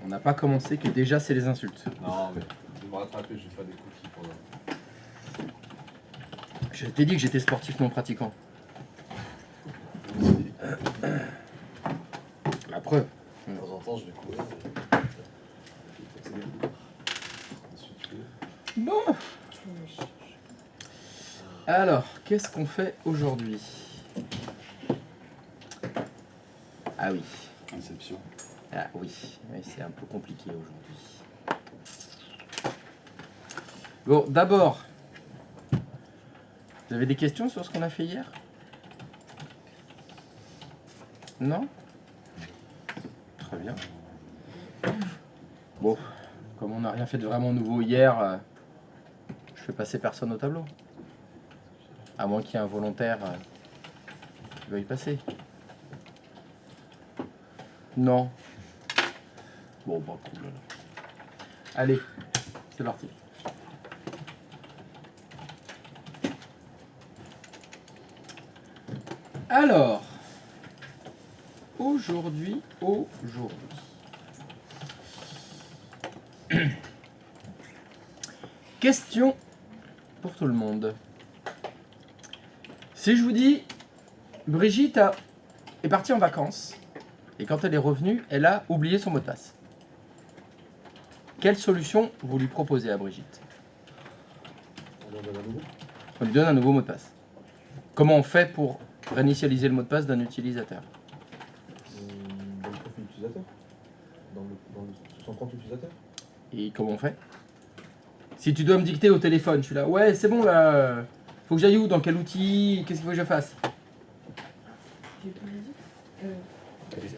On n'a pas commencé que déjà c'est les insultes. Non, mais je vais me rattraper, je vais faire des cookies pour là. Je t'ai dit que j'étais sportif non pratiquant. La preuve. De temps en temps, je vais courir. Bon. Alors, qu'est-ce qu'on fait aujourd'hui? Ah oui. Inception. Ah oui, oui, c'est un peu compliqué aujourd'hui. Bon, d'abord, vous avez des questions sur ce qu'on a fait hier? Non? Très bien. Bon, comme on n'a rien fait de vraiment nouveau hier, je fais passer personne au tableau. À moins qu'il y ait un volontaire qui veuille passer. Non. Bon, bah cool. Allez, c'est parti. Alors, aujourd'hui. Question pour tout le monde. Si je vous dis, Brigitte est partie en vacances, et quand elle est revenue, elle a oublié son mot de passe. Quelle solution vous lui proposez à Brigitte? On lui donne un nouveau mot de passe. Comment on fait pour réinitialiser le mot de passe d'un utilisateur? Dans le profil utilisateur, sur son compte utilisateur. Et comment on fait? Si tu dois me dicter au téléphone, je suis là, ouais c'est bon là, faut que j'aille où? Dans quel outil? Qu'est-ce qu'il faut que je fasse?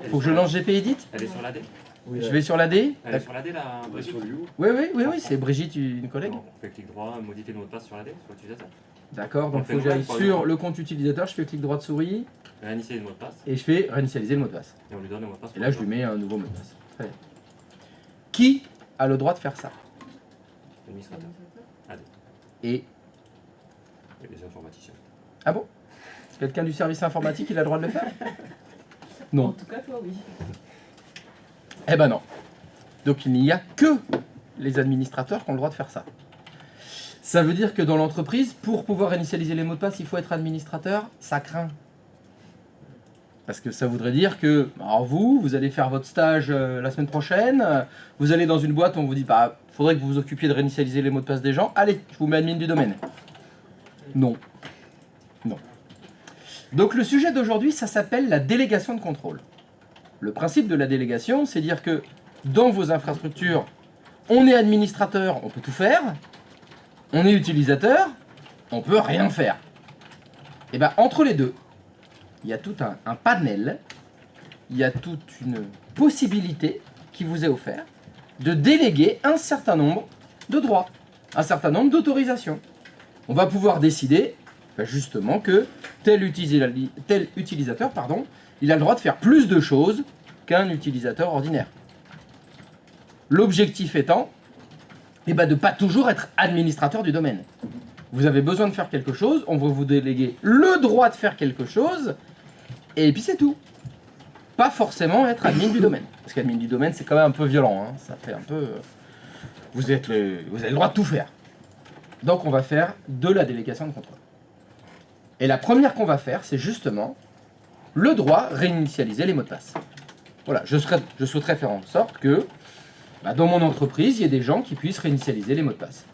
Faut que je lance GP Edit? Elle est sur l'AD. Oui, Je vais sur l'AD? Elle est sur l'AD là, Brigitte. Oui, c'est Brigitte, une collègue. On fait clic droit, modifier le mot de passe sur l'AD, sur l'utilisateur. D'accord, donc On il faut fait que j'aille nous-mêmes, sur le compte utilisateur, je fais clic droit de souris, Réinitialiser le mot de passe. et je fais réinitialiser le mot de passe. Et on lui donne le mot de passe. Et là, je lui mets un nouveau mot de passe. Très bien. Qui a le droit de faire ça? L'administrateur. AD. Et... Et les informaticiens. Ah bon? Quelqu'un du service informatique, il a le droit de le faire? En Non. tout cas, toi, oui. Eh ben non. Donc il n'y a que les administrateurs qui ont le droit de faire ça. Ça veut dire que dans l'entreprise, pour pouvoir initialiser les mots de passe, il faut être administrateur. Ça craint. Parce que ça voudrait dire que, alors vous allez faire votre stage la semaine prochaine, vous allez dans une boîte, on vous dit, bah, faudrait que vous vous occupiez de réinitialiser les mots de passe des gens. Allez, je vous mets admin du domaine. Non. Non. Donc le sujet d'aujourd'hui, ça s'appelle la délégation de contrôle. Le principe de la délégation, c'est dire que dans vos infrastructures, on est administrateur, on peut tout faire. On est utilisateur, on peut rien faire. Et bien entre les deux, il y a tout un panel, il y a toute une possibilité qui vous est offerte de déléguer un certain nombre de droits, un certain nombre d'autorisations. On va pouvoir décider justement que tel utilisateur, il a le droit de faire plus de choses qu'un utilisateur ordinaire. L'objectif étant de ne pas toujours être administrateur du domaine. Vous avez besoin de faire quelque chose, on va vous déléguer le droit de faire quelque chose, et puis c'est tout. Pas forcément être admin du domaine. Parce qu'admin du domaine, c'est quand même un peu violent. Hein. Ça fait un peu... Vous avez le droit de tout faire. Donc on va faire de la délégation de contrôle. Et la première qu'on va faire, c'est justement le droit réinitialiser les mots de passe. Voilà, je souhaiterais faire en sorte que dans mon entreprise, il y ait des gens qui puissent réinitialiser les mots de passe.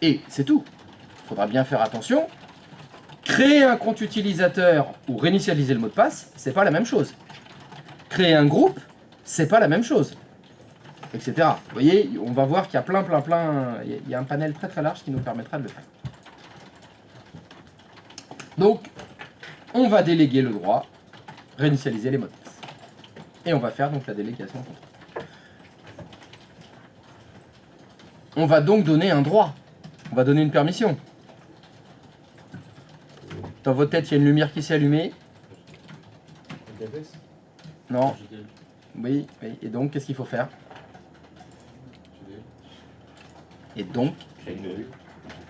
Et c'est tout. Il faudra bien faire attention. Créer un compte utilisateur ou réinitialiser le mot de passe, c'est pas la même chose. Créer un groupe, c'est pas la même chose. Etc. Vous voyez, on va voir qu'il y a plein... Il y a un panel très très large qui nous permettra de le faire. Donc, on va déléguer le droit, réinitialiser les mots de passe. Et on va faire donc la délégation de contrôle. On va donc donner un droit. On va donner une permission. Dans votre tête, il y a une lumière qui s'est allumée. Non. Oui. Et donc, qu'est-ce qu'il faut faire? Et donc,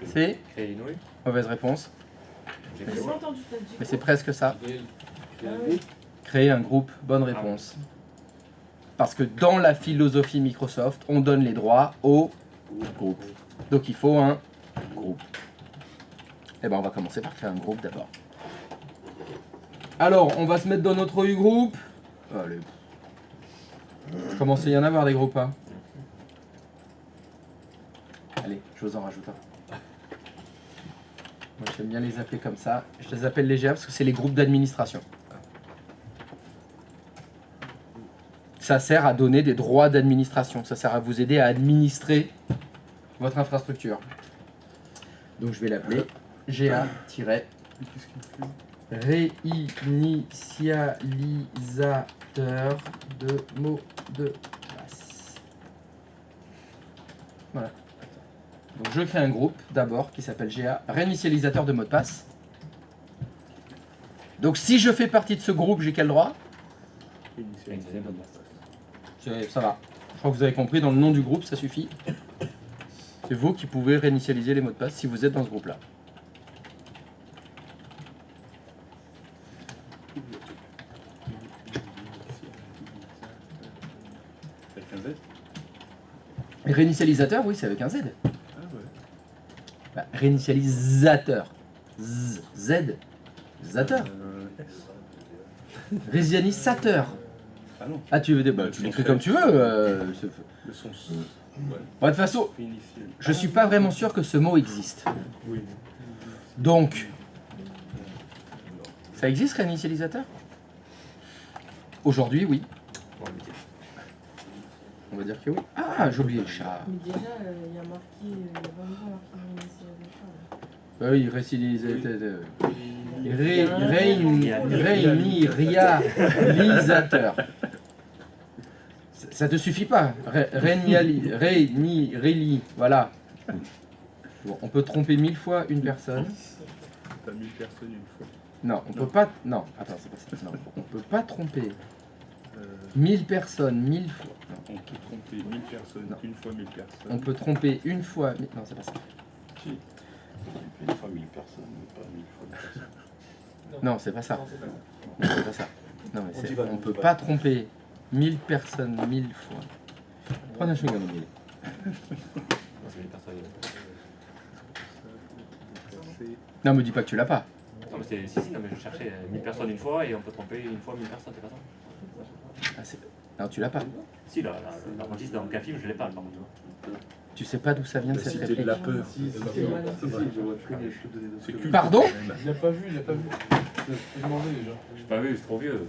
c'est Créer une OU. mauvaise réponse. J'ai pas entendu, t'as dit Mais c'est presque ça. Ah oui. Créer un groupe, bonne réponse. Parce que dans la philosophie Microsoft, on donne les droits au groupe. Donc il faut un groupe. Et ben on va commencer par créer un groupe d'abord. Alors, on va se mettre dans notre groupe. Allez. Commence à y en avoir des groupes, hein. Allez, je vous en rajoute un. Moi, j'aime bien les appeler comme ça. Je les appelle les GA parce que c'est les groupes d'administration. Ça sert à donner des droits d'administration. Ça sert à vous aider à administrer votre infrastructure. Donc, je vais l'appeler GA- réinitialisateur de mots de passe. Voilà. Donc je crée un groupe d'abord qui s'appelle GA réinitialisateur de mots de passe. Donc si je fais partie de ce groupe, j'ai quel droit? Initialiser le mot de passe. Ça va. Je crois que vous avez compris, dans le nom du groupe, ça suffit. C'est vous qui pouvez réinitialiser les mots de passe si vous êtes dans ce groupe-là. Avec un Z? Réinitialisateur, oui, c'est avec un Z. Ah ouais. Bah, réinitialisateur. Z. Zateur. Réinitialisateur. Ah non. Ah, tu veux dire, bah, tu l'écris comme tu veux. Le son. Ouais. De toute façon, Initial. je suis pas vraiment sûr que ce mot existe. Oui. Donc, ça existe, réinitialisateur? Aujourd'hui, oui. Pour le métier. On va dire que oui. Ah, j'ai oublié le chat. Mais déjà, il y a marqué, il y a vraiment marqué initialisateur. Oui, réinitialisateur. Ça te suffit pas. Voilà. Bon, on peut tromper 1000 fois une personne. T'as 1000 personnes une fois. Non, on peut pas. Non, attends, c'est pas ça. Non, on peut pas tromper Euh, 1000 personnes 1000 fois. Non. on peut tromper 1000 personnes Non. une fois 1000 personnes. On peut tromper une fois. Non, c'est pas ça. Une fois 1000 personnes, pas 1000 fois 1000 personnes. Non, c'est pas ça. Non, c'est pas ça. Non, c'est pas ça. Non, mais On c'est- divague, on on peut divague. pas tromper 1000 personnes 1000 fois. Prenez un chewing-gum, Emile. Non, c'est une personne. C'est- Non, me dis pas que tu l'as pas. Non, mais si, non, mais je cherchais 1000 personnes une fois et on peut tromper une fois 1000 personnes, c'est pas ça? Ah, non, tu l'as pas. Si, la registre dans aucun film, je l'ai pas, par contre. Tu sais pas d'où ça vient La cette cité de réplique. la peur. C'est culte. Pardon? Il l'a pas vu, il l'a pas vu. Je vais demander déjà. J'ai pas vu, c'est trop vieux.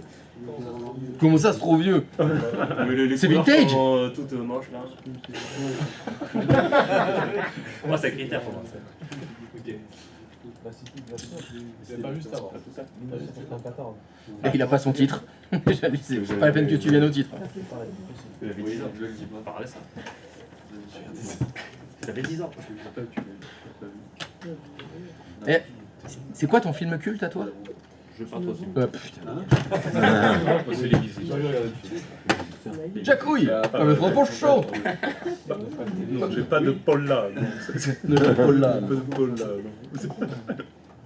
Comment ça, c'est trop vieux? Mais les C'est couleurs vintage. sont, toutes moches là. Pour moi, c'est un critère pour moi. Ok. La cité de la peur, il l'a pas vu, c'est avant. 1994. Et il a pas son titre. C'est pas la peine que tu viennes au titre. J'avais 10 ans. On parlait ça. J'avais 10 ans. Eh, c'est quoi ton film culte à toi? Je parle trop dessus. Putain. C'est l'Élysée. Jacouille. Pas me trop chaud. Non, j'ai pas de Paul là. Non. Ne le Paul là. Pas de Paul là. Non.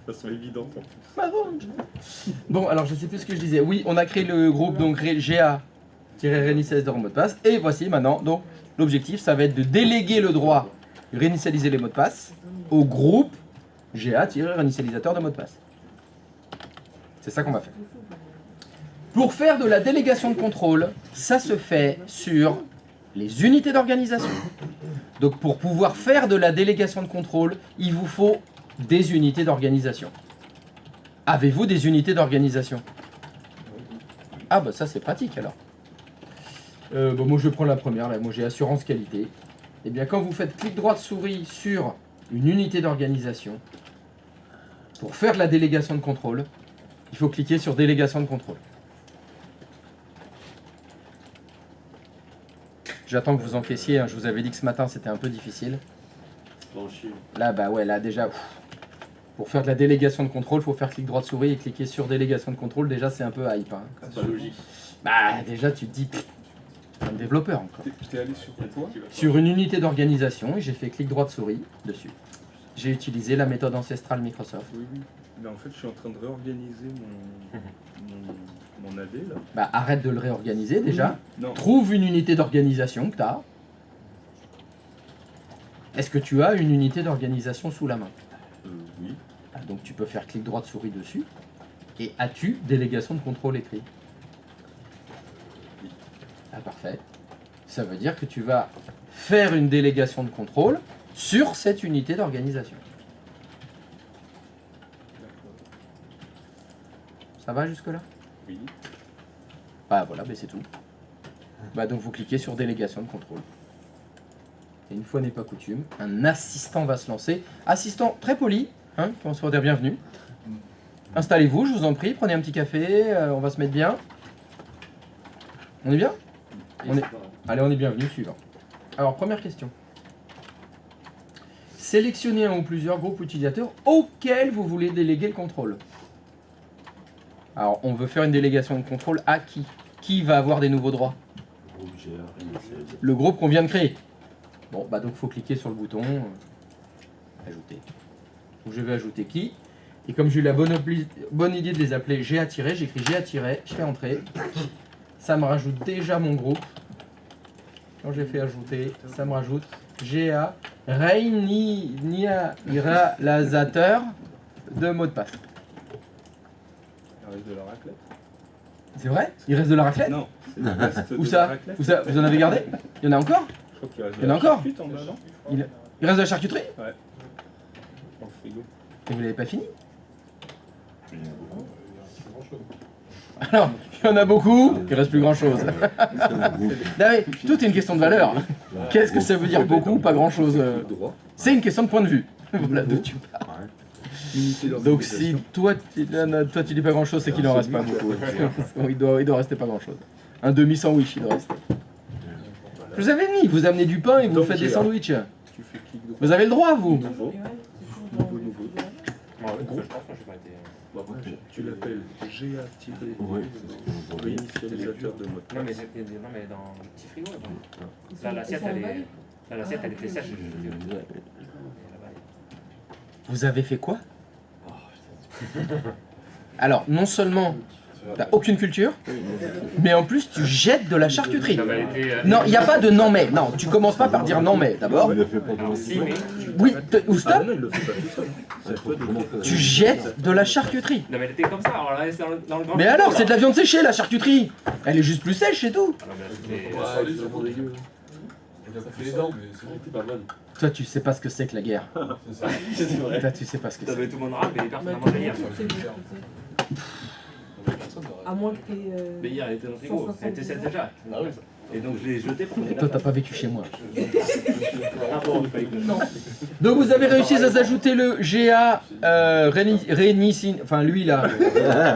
De façon évidente en plus. Bon, alors je sais plus ce que je disais. Oui, on a créé le groupe donc GA-réinitialisateur de mot de passe. Et voici maintenant, donc l'objectif, ça va être de déléguer le droit de réinitialiser les mots de passe au groupe GA-réinitialisateur de mot de passe. C'est ça qu'on va faire. Pour faire de la délégation de contrôle, ça se fait sur les unités d'organisation. Donc pour pouvoir faire de la délégation de contrôle, il vous faut des unités d'organisation. Avez-vous des unités d'organisation? Ah bah ça c'est pratique alors. Bon, moi je prends la première, là, moi j'ai assurance qualité. Et bien quand vous faites clic droit de souris sur une unité d'organisation, pour faire de la délégation de contrôle, il faut cliquer sur délégation de contrôle. J'attends que vous encaissiez, hein. Je vous avais dit que ce matin c'était un peu difficile. Là bah ouais, là déjà, pour faire de la délégation de contrôle, il faut faire clic droit de souris et cliquer sur délégation de contrôle. Déjà c'est un peu hype. Hein. C'est pas logique. Bah déjà tu te dis, un développeur encore. T'es allé sur quoi? Sur une unité d'organisation et j'ai fait clic droit de souris dessus. J'ai utilisé la méthode ancestrale Microsoft. Oui, oui. Mais en fait, je suis en train de réorganiser Mon AD là. Bah arrête de le réorganiser déjà. Non. Trouve une unité d'organisation que tu as. Est-ce que tu as une unité d'organisation sous la main? Oui. Ah, donc tu peux faire clic droit de souris dessus. Et as-tu délégation de contrôle écrit? Oui. Ah parfait. Ça veut dire que tu vas faire une délégation de contrôle sur cette unité d'organisation. Ça va jusque-là? Oui. Bah voilà, mais c'est tout. Bah donc vous cliquez sur délégation de contrôle. Et une fois n'est pas coutume, un assistant va se lancer. Assistant très poli, hein, on se dire bienvenue. Installez-vous, je vous en prie, prenez un petit café, on va se mettre bien. On est bien? Allez, on est bienvenu, suivant. Alors, première question. Sélectionnez un ou plusieurs groupes utilisateurs auxquels vous voulez déléguer le contrôle. Alors, on veut faire une délégation de contrôle à qui? Qui va avoir des nouveaux droits? Groupe GA, réinitialisé. Le groupe qu'on vient de créer. Bon, bah donc il faut cliquer sur le bouton ajouter. Donc je vais ajouter qui? Et comme j'ai eu la bonne idée de les appeler GA-, j'écris GA-, je fais entrer. Ça me rajoute déjà mon groupe. Quand j'ai fait ajouter, ça me rajoute GA réinitialisateur de mot de passe. Il reste de la raclette. C'est vrai? Il reste de la raclette? Non. c'est le reste Où de ça? la raclette. Où ça? Vous en avez gardé? Il y en a encore? Je crois qu'il reste Il y en a de la encore? charcute en bas, non? Il reste de la charcuterie? Dans le frigo. Et vous l'avez pas fini? Il y en a beaucoup. Alors, il y en a beaucoup, il reste plus grand chose. Tout est une question de valeur. Qu'est-ce que ça veut dire beaucoup ou pas grand chose? Droit. C'est une question de point de vue. Voilà d'où tu parles. Unité Donc si toi tu dis pas grand chose, c'est qu'il en reste pas beaucoup. il doit rester pas grand chose. Un demi sandwich il doit rester. Je vous avais mis, vous amenez du pain et vous Donc, faites des j'ai- sandwichs. Tu fais clic droit. Vous avez le droit vous. Nouveau. Et ouais, c'est toujours dans Nouveau. le- Ouais, je pense que j'ai pas été. Bon, après, tu l'appelles GA-, Ouais. réinitialisateur de mot de Non, mais, passe. non, mais dans le petit frigo. Là, Ils sont- là l'assiette, ils sont elle emballés. est. Là, l'assiette, elle était sèche. Et là-bas, Vous avez fait quoi? Alors non seulement t'as aucune culture, mais en plus tu jettes de la charcuterie. non, mais elle était. Non, il n'y a pas de non mais. Non, tu commences pas par dire non mais d'abord. Si, mais. Oui, ou Ah stop. non, il le fait pas tout seul. C'est à toi de Tu jettes de la charcuterie. Non, mais elle était comme ça. Alors là, c'est dans le grand. Mais frigo, alors, là. c'est de la viande séchée la charcuterie. Elle est juste plus sèche, c'est tout. Ah, non, mais c'était- Ça fait les dents, mais c'est pas bonne. Toi, tu sais pas ce que c'est que la guerre. C'est ça. C'est vrai. Toi, tu sais pas ce que Ça c'est. avait tout le monde rap et personne Bah, n'a mangé hier. c'est bon, c'est- À moins que t'aies. Mais hier, elle était dans le frigo. Elle était sèche déjà. Ah oui. Et donc, je l'ai jetée pour Et toi, t'as pas vécu chez moi. Non. Donc, vous avez réussi à ajouter le GA enfin lui là,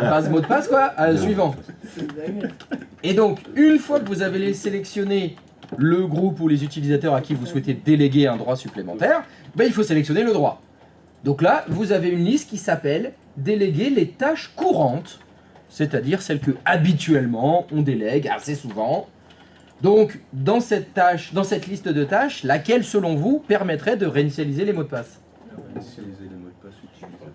passe mot de passe quoi, suivant. C'est dingue. Et donc, une fois que vous avez sélectionné le groupe ou les utilisateurs à qui vous souhaitez déléguer un droit supplémentaire, ben, il faut sélectionner le droit. Donc là, vous avez une liste qui s'appelle « Déléguer les tâches courantes », c'est-à-dire celles que habituellement on délègue assez souvent. Donc, dans cette liste de tâches, laquelle selon vous permettrait de réinitialiser les mots de passe? réinitialiser les mots de passe utilisateurs.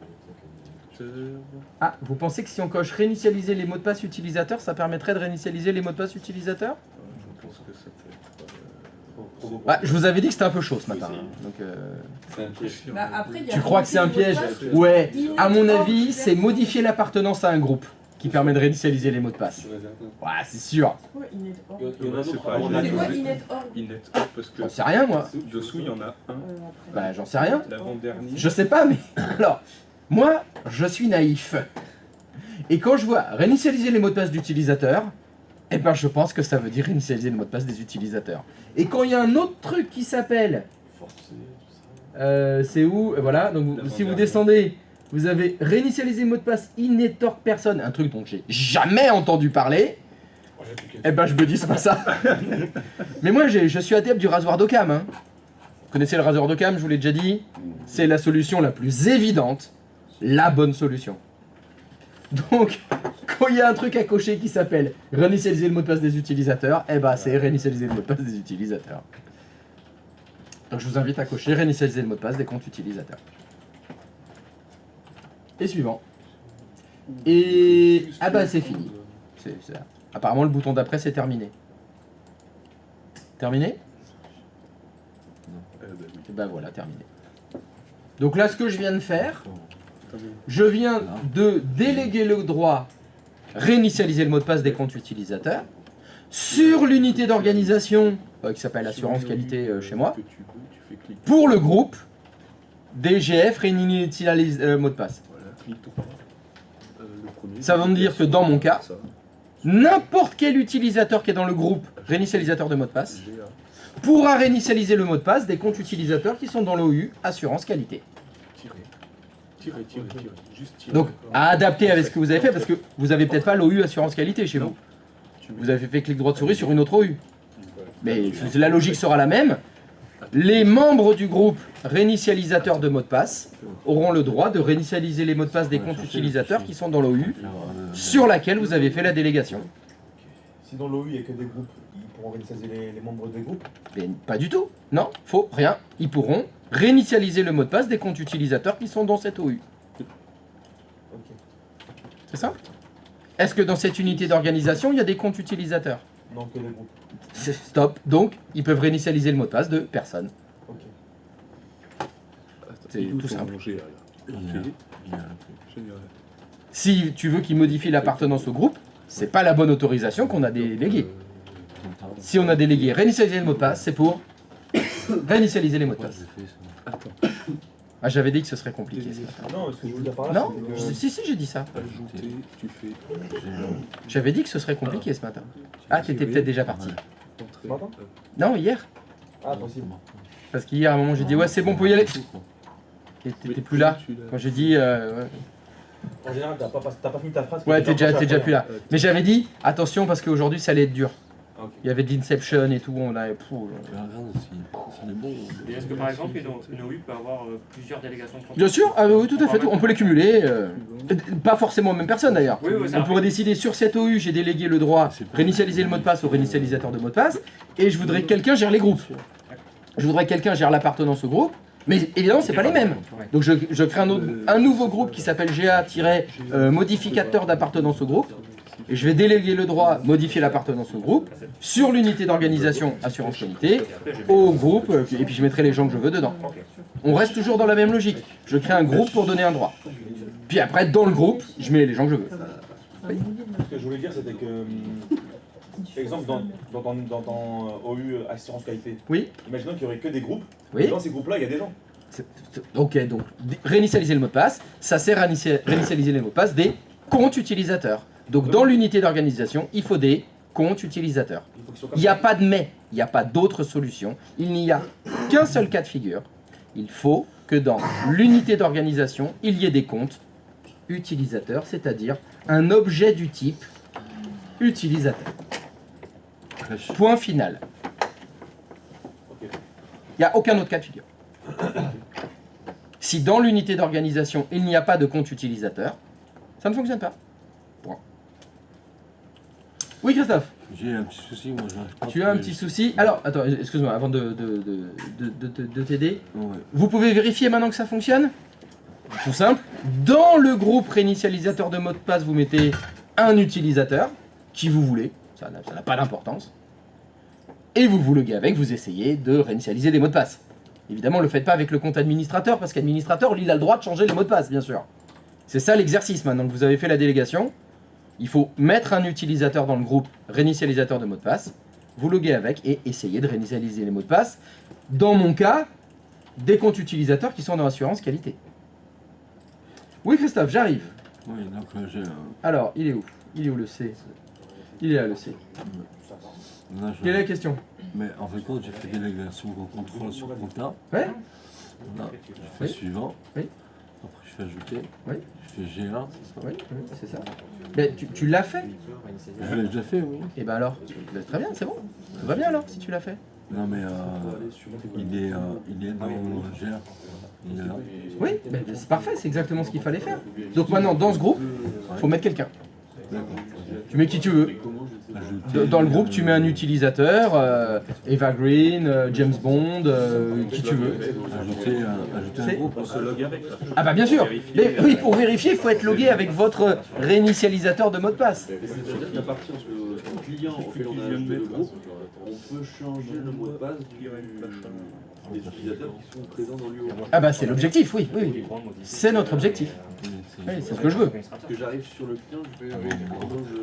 Ah, vous pensez que si on coche réinitialiser les mots de passe utilisateurs, ça permettrait de réinitialiser les mots de passe utilisateurs? Je pense que ça peut être. Ah, je vous avais dit que c'était un peu chaud ce matin. hein. Donc, C'est un piège. Bah, après, il y a tu crois que c'est un piège? Ouais, à mon avis, c'est modifier l'appartenance à un groupe qui permet de réinitialiser les mots de passe. Ouais, c'est sûr. C'est quoi Inet Org? Il y en a C'est d'autres pas- avant C'est quoi d'arriver. Inet Org? Inet, parce que J'en sais rien, moi. dessous, il y en a un. Après. Bah, j'en sais rien. L'avant-dernier. Je sais pas, mais alors, moi, je suis naïf. Et quand je vois réinitialiser les mots de passe d'utilisateurs, eh ben, je pense que ça veut dire réinitialiser le mot de passe des utilisateurs. Et quand il y a un autre truc qui s'appelle, c'est où? Voilà, donc si vous descendez, vous avez réinitialisé le mot de passe inetorg personne, un truc dont j'ai jamais entendu parler. Eh ben, je me dis, c'est pas ça. Mais moi, je suis adepte du rasoir d'Occam. Hein. Vous connaissez le rasoir d'Occam, je vous l'ai déjà dit. C'est la solution la plus évidente, la bonne solution. Donc, quand il y a un truc à cocher qui s'appelle réinitialiser le mot de passe des utilisateurs, eh ben, c'est réinitialiser le mot de passe des utilisateurs. Donc, je vous invite à cocher réinitialiser le mot de passe des comptes utilisateurs. Et suivant. Et ah bah c'est fini. Apparemment, le bouton d'après, c'est terminé. Terminé? Bah oui. Et ben voilà, terminé. Donc là, ce que je viens de faire, Putain, mais- je viens de déléguer le droit réinitialiser le mot de passe des comptes utilisateurs sur l'unité d'organisation qui s'appelle assurance qualité chez moi, Que tu veux, tu fais clic. pour le groupe DGF réinitialise mot de passe. Voilà, clic droit. Le premier. Ça veut dire que dans mon cas, Ça, n'importe quel utilisateur qui est dans le groupe réinitialisateur de mot de passe GA. pourra réinitialiser le mot de passe des comptes utilisateurs qui sont dans l'OU assurance qualité. Tirer. Juste tirer. Donc à adapter avec ce que vous avez fait parce que vous avez peut-être pas l'OU assurance qualité chez vous. Tu mets- Vous avez fait clic droit de souris sur une autre OU. Voilà. Mais la logique sera la même. Les membres du groupe réinitialisateur de mot de passe auront le droit de réinitialiser les mots de passe des comptes utilisateurs qui sont dans l'OU sur laquelle vous avez fait la délégation. Si dans l'OU il n'y a que des groupes, ils pourront réinitialiser les membres des groupes. Mais pas du tout. Non, faux, rien. Ils pourront réinitialiser le mot de passe des comptes utilisateurs qui sont dans cette OU. Ok. C'est simple. Est-ce que dans cette unité d'organisation, il y a des comptes utilisateurs? Non, que des groupes. Stop. Donc, ils peuvent réinitialiser le mot de passe de personne. Ok. C'est Il est où tout ton simple. GA, là Ok. Génial. Si tu veux qu'ils modifient l'appartenance au groupe, c'est pas la bonne autorisation qu'on a déléguée. Si on a délégué réinitialiser le mot de passe, c'est pour réinitialiser les mots de passe. Attends. Ah, j'avais dit que ce serait compliqué ce matin. Non, ce que je veux dire par là, Non, c'est que... si, j'ai dit ça. Ajouter, tu fais. J'avais dit que ce serait compliqué ce matin. Ah, t'étais peut-être déjà parti. Ce matin Non, hier. Ah, possible. Parce qu'hier, à un moment, j'ai dit ouais, c'est bon, on peut y aller. Et t'étais plus là. Quand j'ai dit ouais, En général, t'as pas fini ta phrase. ouais, t'es déjà plus là. Ouais. Mais j'avais dit attention parce qu'aujourd'hui, ça allait être dur. Ah, ok. Il y avait de l'Inception et tout. On avait. Et est-ce que par exemple, une OU peut avoir plusieurs délégations de comptes? Bien sûr, ah, oui, tout à fait. On peut les cumuler. Pas forcément aux mêmes personnes d'ailleurs. Oui, oui, On pourrait décider sur cette OU, j'ai délégué le droit réinitialiser le mot de passe au réinitialisateur de mot de passe, et je voudrais que quelqu'un gère les groupes. Je voudrais que quelqu'un gère l'appartenance au groupe, mais évidemment, c'est pas les mêmes. Ouais. Donc je crée un nouveau groupe qui s'appelle GA-modificateur d'appartenance au groupe, et je vais déléguer le droit modifier l'appartenance au groupe sur l'unité d'organisation assurance qualité, au groupe, et puis je mettrai les gens que je veux dedans. On reste toujours dans la même logique. Je crée un groupe pour donner un droit. Puis après, dans le groupe, je mets les gens que je veux. Ce que je voulais dire, c'était que, par exemple, dans ton OU assurance qualité, Oui, imaginons qu'il n'y aurait que des groupes, oui. et dans ces groupes-là, il y a des gens. Ok, donc réinitialiser le mot de passe, ça sert à réinitialiser les mots de passe des comptes utilisateurs. Donc dans l'unité d'organisation, il faut des comptes utilisateurs. Il faut qu'ils soient comme Il n'y a ça. pas de mais, il n'y a pas d'autre solution. Il n'y a qu'un seul cas de figure. Il faut que dans l'unité d'organisation, il y ait des comptes utilisateurs, c'est-à-dire un objet du type utilisateur. Point final. Ok. Il n'y a aucun autre cas de figure. Si dans l'unité d'organisation, il n'y a pas de compte utilisateur, ça ne fonctionne pas. Point. Oui, Christophe, J'ai un petit souci, moi j'arrive pas. tu as un petit souci. Alors, attends, excuse-moi, avant de t'aider, Ouais. vous pouvez vérifier maintenant que ça fonctionne? Tout simple. Dans le groupe réinitialisateur de mot de passe, vous mettez un utilisateur, qui vous voulez, ça n'a pas d'importance. Et vous loguez avec, vous essayez de réinitialiser les mots de passe. Évidemment, ne le faites pas avec le compte administrateur, parce qu'administrateur, lui, il a le droit de changer les mots de passe, bien sûr. C'est ça l'exercice maintenant que vous avez fait la délégation. Il faut mettre un utilisateur dans le groupe réinitialisateur de mot de passe, vous loguez avec et essayez de réinitialiser les mots de passe. Dans mon cas, des comptes utilisateurs qui sont dans assurance qualité. Oui, Christophe, j'arrive. Oui, donc j'ai Alors, il est où? Il est où le C? Il est là, le C. là, Quelle est la question? Mais en fait, quand j'ai fait délégation au contrôle sur le compta, Ouais. là, je fais Oui. suivant. Oui. Après, je fais ajouter. Oui. Je fais GA, c'est ça. Oui, c'est ça. Mais tu l'as fait? Je l'ai déjà fait, oui. Et ben alors, très bien, c'est bon. Tout va bien alors, si tu l'as fait. Non, mais il est dans le GA. Il est là. Oui, ben, c'est parfait, c'est exactement ce qu'il fallait faire. Donc maintenant, dans ce groupe, il faut mettre quelqu'un. Tu mets qui tu veux. Dans le groupe, tu mets un utilisateur, Eva Green, James Bond, qui tu veux. Ajouter un groupe. On se log avec. Là. Ah bah bien sûr. Mais oui, pour vérifier, il faut être logué avec votre réinitialisateur de mot de passe. C'est-à-dire qu'à partir du client auquel on a ajouté le groupe, on peut changer le mot de passe des utilisateurs qui sont présents dans l'UO. Ah bah c'est l'objectif, oui, oui. C'est notre objectif. Oui, c'est ce que je veux. Parce que j'arrive sur le client, je vais comment je...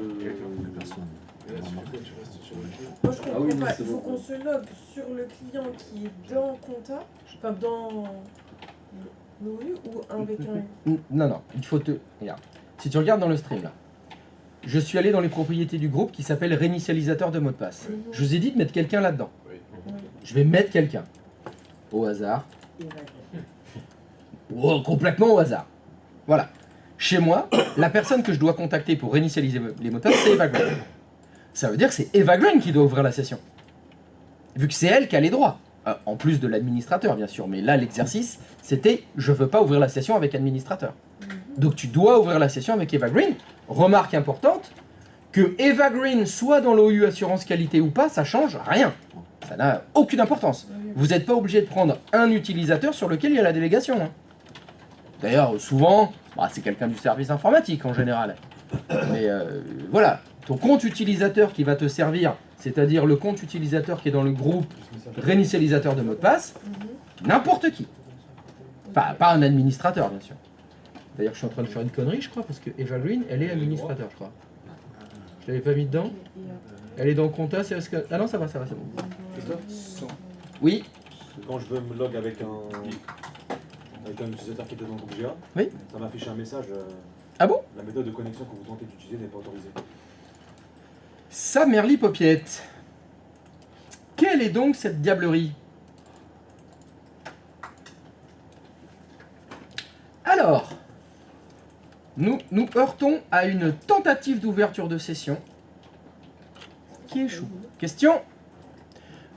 Moi je comprends Ah oui, non, pas, c'est il faut bon. qu'on se log sur le client qui est dans Compta, enfin dans l'OU ou avec un... Non, non, il faut te... Regarde, si tu regardes dans le stream là, je suis allé dans les propriétés du groupe qui s'appelle réinitialisateur de mot de passe. Je vous ai dit de mettre quelqu'un là-dedans. Oui. Je vais mettre quelqu'un. Au hasard. Et voilà. Oh, complètement au hasard. Voilà. Chez moi, la personne que je dois contacter pour réinitialiser les mots de passe, c'est Eva Green. Ça veut dire que c'est Eva Green qui doit ouvrir la session. Vu que c'est elle qui a les droits. En plus de l'administrateur, bien sûr. Mais là, l'exercice, c'était « je veux pas ouvrir la session avec administrateur ». Donc tu dois ouvrir la session avec Eva Green. Remarque importante, que Eva Green soit dans l'OU assurance qualité ou pas, ça change rien. Ça n'a aucune importance. Vous n'êtes pas obligé de prendre un utilisateur sur lequel il y a la délégation. Hein. D'ailleurs, souvent, c'est quelqu'un du service informatique en général. Mais voilà, ton compte utilisateur qui va te servir, c'est-à-dire le compte utilisateur qui est dans le groupe réinitialisateur de mot de passe, n'importe qui. Pas un administrateur, bien sûr. D'ailleurs, je suis en train de faire une connerie, je crois, parce que Eva Green, elle est administrateur, je crois. Je l'avais pas mis dedans. Elle est dans le compta, c'est... Ah non, ça va, c'est bon. Oui. Quand je veux me log avec un utilisateur qui est dans le groupe GA, Oui. ça m'affiche un message. Ah bon? La méthode de connexion que vous tentez d'utiliser n'est pas autorisée. Ça, Merly Popiette. Quelle est donc cette diablerie? Alors, nous heurtons à une tentative d'ouverture de session qui échoue. Question.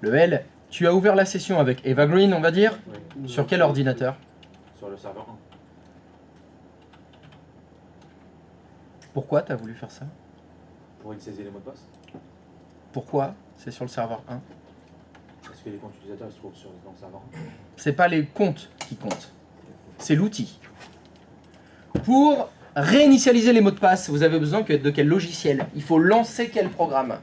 Le L, tu as ouvert la session avec Eva Green, on va dire. Oui. Sur quel ordinateur? Sur le serveur 1. Pourquoi tu as voulu faire ça? Pour saisir les mots de passe. Pourquoi c'est sur le serveur 1? Parce que les comptes utilisateurs ils se trouvent dans le serveur 1. C'est pas les comptes qui comptent, c'est l'outil. Pour réinitialiser les mots de passe, vous avez besoin de quel logiciel? Il faut lancer quel programme?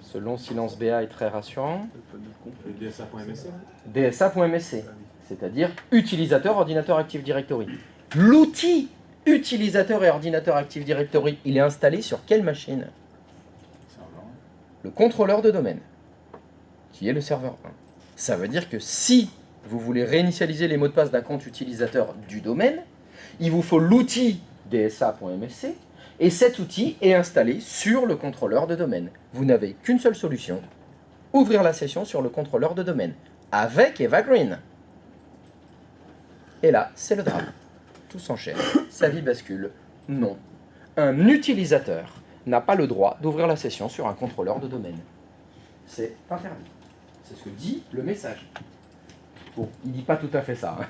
Ce long silence BA est très rassurant. Le DSA.msc. DSA.msc, c'est-à-dire utilisateur ordinateur Active Directory. L'outil utilisateur et ordinateur Active Directory, il est installé sur quelle machine? Le contrôleur de domaine, qui est le serveur 1. Ça veut dire que si vous voulez réinitialiser les mots de passe d'un compte utilisateur du domaine, il vous faut l'outil DSA.msc, et cet outil est installé sur le contrôleur de domaine. Vous n'avez qu'une seule solution, ouvrir la session sur le contrôleur de domaine, avec Eva Green. Et là, c'est le drame. Tout s'enchaîne, sa vie bascule. Non. Un utilisateur n'a pas le droit d'ouvrir la session sur un contrôleur de domaine. C'est interdit. C'est ce que dit le message. Bon, il ne dit pas tout à fait ça. Hein.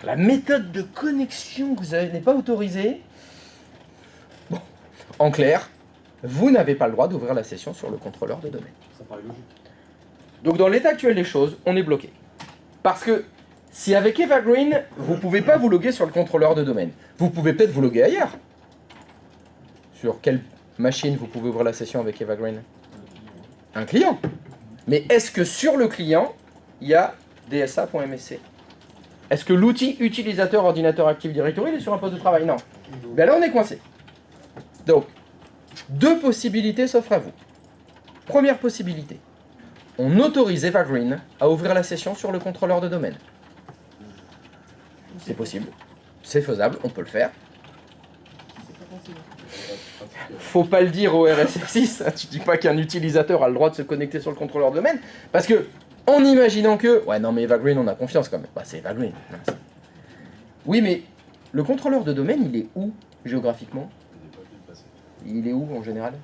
La méthode de connexion que vous avez n'est pas autorisée. Bon, en clair, vous n'avez pas le droit d'ouvrir la session sur le contrôleur de domaine. Ça paraît logique. Donc dans l'état actuel des choses, on est bloqué. Parce que si avec Eva Green, vous ne pouvez pas vous loguer sur le contrôleur de domaine, vous pouvez peut-être vous loguer ailleurs. Sur quelle machine vous pouvez ouvrir la session avec Eva Green? Un client. Mais est-ce que sur le client, il y a DSA.msc? Est-ce que l'outil utilisateur ordinateur Active Directory il est sur un poste de travail? Non. Ben là, on est coincé. Donc, deux possibilités s'offrent à vous. Première possibilité, on autorise Eva Green à ouvrir la session sur le contrôleur de domaine. C'est possible, c'est faisable, on peut le faire. Faut pas le dire au RSS6, tu dis pas qu'un utilisateur a le droit de se connecter sur le contrôleur de domaine, parce que, en imaginant que, ouais non mais Eva Green on a confiance quand même, bah c'est Eva Green. Oui mais, le contrôleur de domaine il est où, géographiquement? Il est où en général?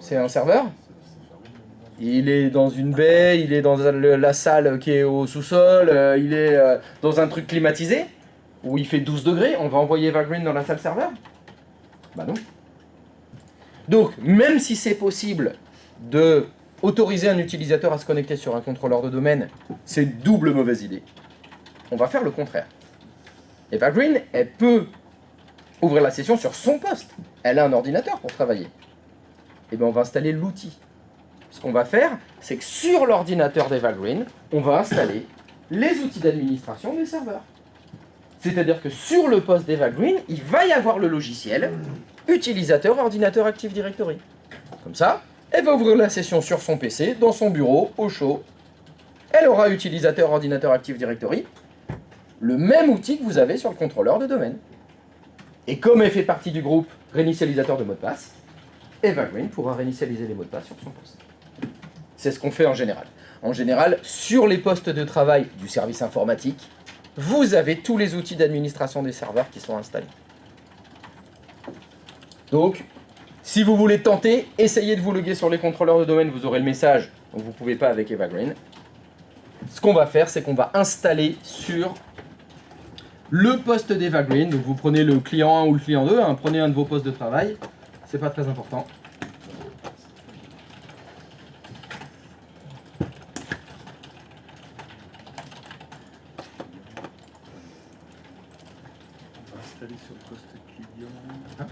C'est un serveur? Il est dans une baie, il est dans la salle qui est au sous-sol, il est dans un truc climatisé? où il fait 12 degrés, on va envoyer Evergreen dans la salle serveur? Bah non. Donc, même si c'est possible de autoriser un utilisateur à se connecter sur un contrôleur de domaine, c'est une double mauvaise idée. On va faire le contraire. Evergreen, elle peut ouvrir la session sur son poste. Elle a un ordinateur pour travailler. Et bien, on va installer l'outil. Ce qu'on va faire, c'est que sur l'ordinateur d'Evergreen, on va installer les outils d'administration des serveurs. C'est-à-dire que sur le poste d'Evergreen, il va y avoir le logiciel utilisateur ordinateur Active Directory. Comme ça, elle va ouvrir la session sur son PC, dans son bureau, au chaud. Elle aura utilisateur ordinateur Active Directory, le même outil que vous avez sur le contrôleur de domaine. Et comme elle fait partie du groupe réinitialisateur de mots de passe, Evergreen pourra réinitialiser les mots de passe sur son poste. C'est ce qu'on fait en général. En général, sur les postes de travail du service informatique, vous avez tous les outils d'administration des serveurs qui sont installés. Donc, si vous voulez tenter, essayez de vous loguer sur les contrôleurs de domaine, vous aurez le message, donc vous ne pouvez pas avec Evergreen. Ce qu'on va faire, c'est qu'on va installer sur le poste d'Evergreen, donc vous prenez le client 1 ou le client 2, hein, prenez un de vos postes de travail, c'est pas très important. On va installer sur le poste client. Ah,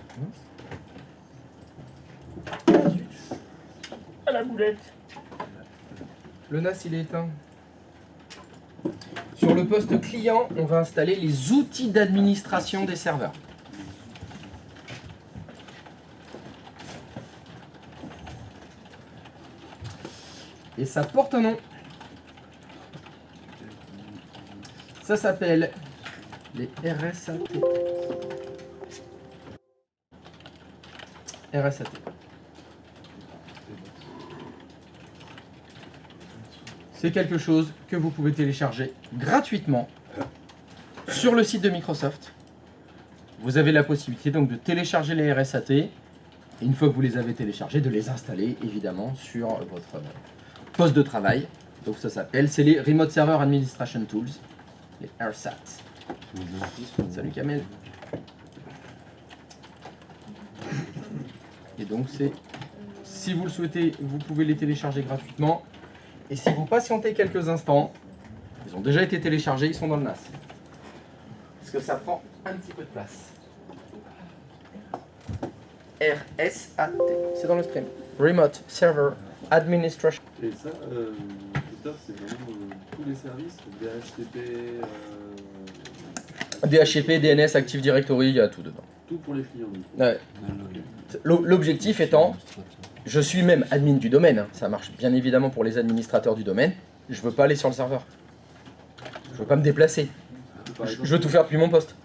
À la boulette. le NAS il est éteint. Sur le poste client, on va installer les outils d'administration des serveurs. Et ça porte un nom. Ça s'appelle les RSAT. RSAT. C'est quelque chose que vous pouvez télécharger gratuitement sur le site de Microsoft. Vous avez la possibilité donc de télécharger les RSAT et une fois que vous les avez téléchargés, de les installer évidemment sur votre poste de travail. Donc ça s'appelle, c'est les Remote Server Administration Tools, les RSAT. Salut Kamel. Et donc c'est, si vous le souhaitez, vous pouvez les télécharger gratuitement. Et si vous patientez quelques instants, ils ont déjà été téléchargés, ils sont dans le NAS. Parce que ça prend un petit peu de place. RSAT, c'est dans le stream. Remote Server Administration. Et ça, Peter, c'est vraiment tous les services, DHCP, DHCP, DNS, Active Directory, il y a tout dedans. tout pour les clients. du coup. Ouais. L'objectif étant, je suis même admin du domaine, hein. Ça marche bien évidemment pour les administrateurs du domaine, je veux pas aller sur le serveur. Je veux pas me déplacer. Par exemple, Je veux tout faire depuis mon poste.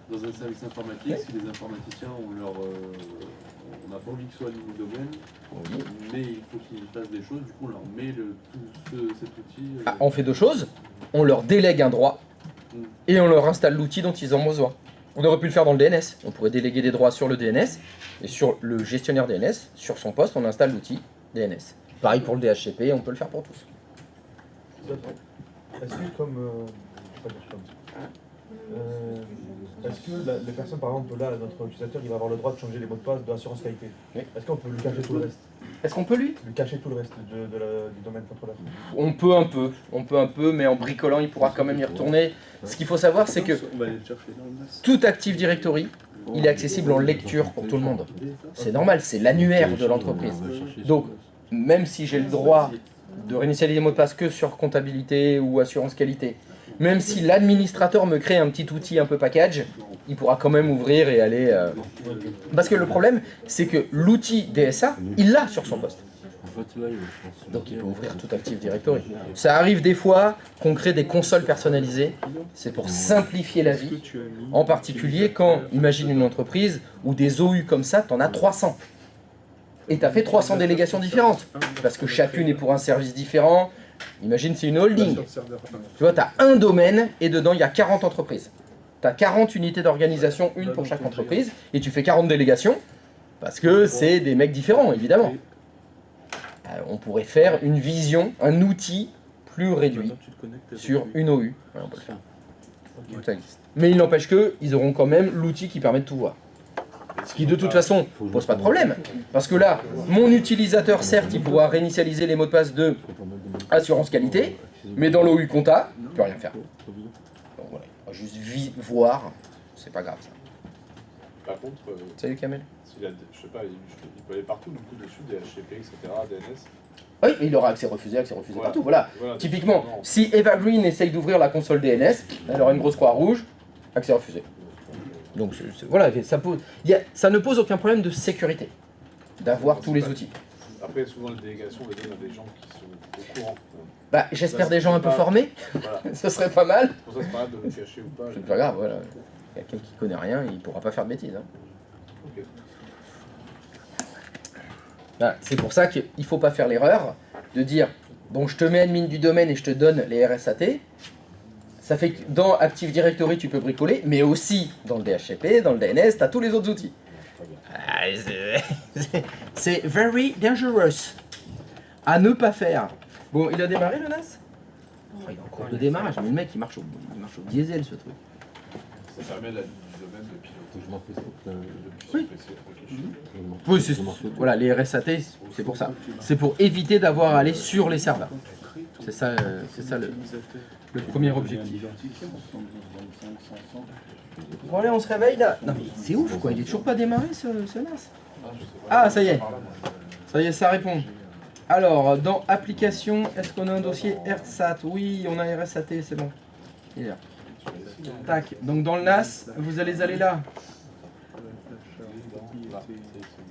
dans un service informatique, si les informaticiens ont leur... on n'a pas envie qu'ils soient à niveau domaine, Oui. mais il faut qu'ils fassent des choses, du coup on leur met cet outil... Ah, on fait deux choses, on leur délègue un droit et on leur installe l'outil dont ils ont besoin. On aurait pu le faire dans le DNS, on pourrait déléguer des droits sur le DNS et sur le gestionnaire DNS, sur son poste, on installe l'outil DNS. Pareil pour le DHCP, on peut le faire pour tous. Est-ce que est-ce que les personnes, par exemple, là, notre utilisateur, il va avoir le droit de changer les mots de passe de l'assurance qualité? Oui. Est-ce qu'on peut lui cacher tout le reste? Est-ce qu'on peut lui Cacher tout le reste du domaine contrôleur? On peut un peu, mais en bricolant, il pourra quand même y retourner. Ce qu'il faut savoir, c'est que On va aller le chercher dans le NAS. tout Active Directory, il est accessible en lecture pour tout le monde. C'est normal, c'est l'annuaire de l'entreprise. Donc, même si j'ai le droit de réinitialiser les mots de passe que sur comptabilité ou assurance qualité, même si l'administrateur me crée un petit outil un peu package, il pourra quand même ouvrir et aller... Parce que le problème, c'est que l'outil DSA, il l'a sur son poste. Donc il peut ouvrir tout Active Directory. Ça arrive des fois qu'on crée des consoles personnalisées, c'est pour simplifier la vie. En particulier quand, imagine une entreprise où des OU comme ça, t'en as 300. Et t'as fait 300 délégations différentes, parce que chacune est pour un service différent. Imagine c'est une holding. Tu vois, t'as un domaine et dedans il y a 40 entreprises. T'as 40 unités d'organisation, une pour chaque entreprise, et tu fais 40 délégations, parce que c'est des mecs différents, évidemment. On pourrait faire une vision, un outil plus réduit sur une OU. Ouais, on peut le faire. Ça existe. Mais il n'empêche qu'ils auront quand même l'outil qui permet de tout voir. Ce qui de toute façon pose pas de problème. Parce que là, mon utilisateur, certes, il pourra réinitialiser les mots de passe de assurance qualité, mais dans l'OU compta, il ne peut rien faire. Donc voilà, on va juste voir, c'est pas grave ça. Par contre, Salut Kamel. s'il a, je sais pas, il peut aller partout du coup dessus, des HCP, etc., DNS. Oui, il aura accès refusé Voilà. partout. Voilà. Voilà, Typiquement, non. si Eva Green essaye d'ouvrir la console DNS, elle aura une grosse croix rouge, accès refusé. Donc voilà, ça ne pose aucun problème de sécurité d'avoir tous les outils. Après, souvent, les délégations les donnent à des gens qui sont au courant. Bah, j'espère des gens un peu formés, Voilà. ça serait pas mal. Pour ça, c'est pas grave de le cacher ou pas. C'est pas grave, voilà. Quelqu'un qui connaît rien, il pourra pas faire de bêtises. Hein. Ok. Voilà, c'est pour ça qu'il ne faut pas faire l'erreur de dire bon, je te mets admin du domaine et je te donne les RSAT. Ça fait que dans Active Directory, tu peux bricoler, mais aussi dans le DHCP, dans le DNS, tu as tous les autres outils. Ah, c'est very dangerous. À ne pas faire. Bon, il a démarré le NAS? Oh, il est en cours de démarrage, mais le mec il marche au diesel ce truc. Ça permet la ligne du domaine de piloter. Depuis Oui. son PC tranquille. Oui, voilà, les RSAT, c'est pour ça. C'est pour éviter d'avoir à aller sur les serveurs. C'est ça le premier objectif. Bon allez, on se réveille là. Non mais c'est ouf quoi, il est toujours pas démarré ce NAS. Ah ça y est. Ça y est, ça répond. Alors, dans application, est-ce qu'on a un dossier RSAT? Oui, on a RSAT, c'est bon. Il est là. Tac, donc dans le NAS, vous allez aller là.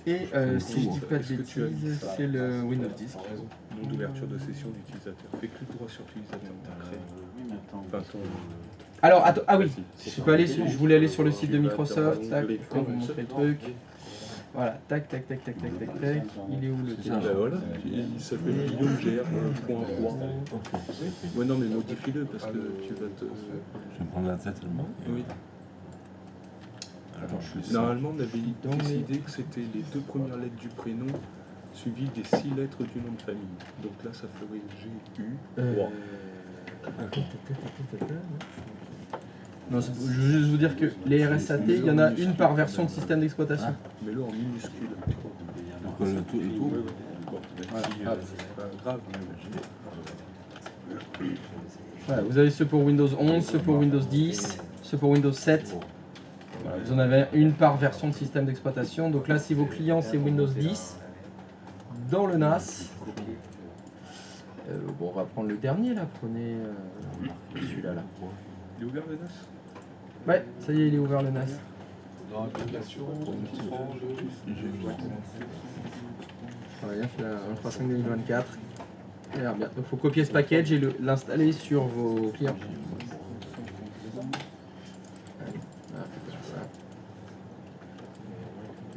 Et si je dis pas de bêtises, c'est le Windows 10. Nom d'ouverture de session d'utilisateur. Fais clic droit sur l'utilisateur que tu as créé. Enfin, ton... Alors, attends, ah oui, je voulais aller sur le site de Microsoft, tac, je vais vous montrer le truc. Voilà, tac, tac, tac, tac, tac, tac, tac. Il est où le Ben voilà, il s'appelle Guillaume GR.3. Ouais, non, mais modifie-le parce que tu vas te. Je vais me prendre la tête seulement. Oui. Alors, je suis Normalement, on avait décidé que c'était les 2 premières lettres du prénom suivies des 6 lettres du nom de famille. Donc là, ça ferait GU3. Non, je veux juste vous dire que les RSAT, il y en a une par version de système d'exploitation. Mais là, en minuscule. Donc le tout. Voilà. C'est pas grave. Voilà, vous avez ceux pour Windows 11, ceux pour Windows 10, ceux pour Windows 7. Voilà, vous en avez une par version de système d'exploitation. Donc là, si vos clients c'est Windows 10, dans le NAS, bon, on va prendre le dernier là, prenez celui-là. Là. Il est ouvert le NAS? Ouais, ça y est, il est ouvert le NAS. Dans l'application, Voilà, c'est la 1.3.5 2024. Et alors, bien. Donc, il faut copier ce package et l'installer sur vos clients. Voilà, comme ça.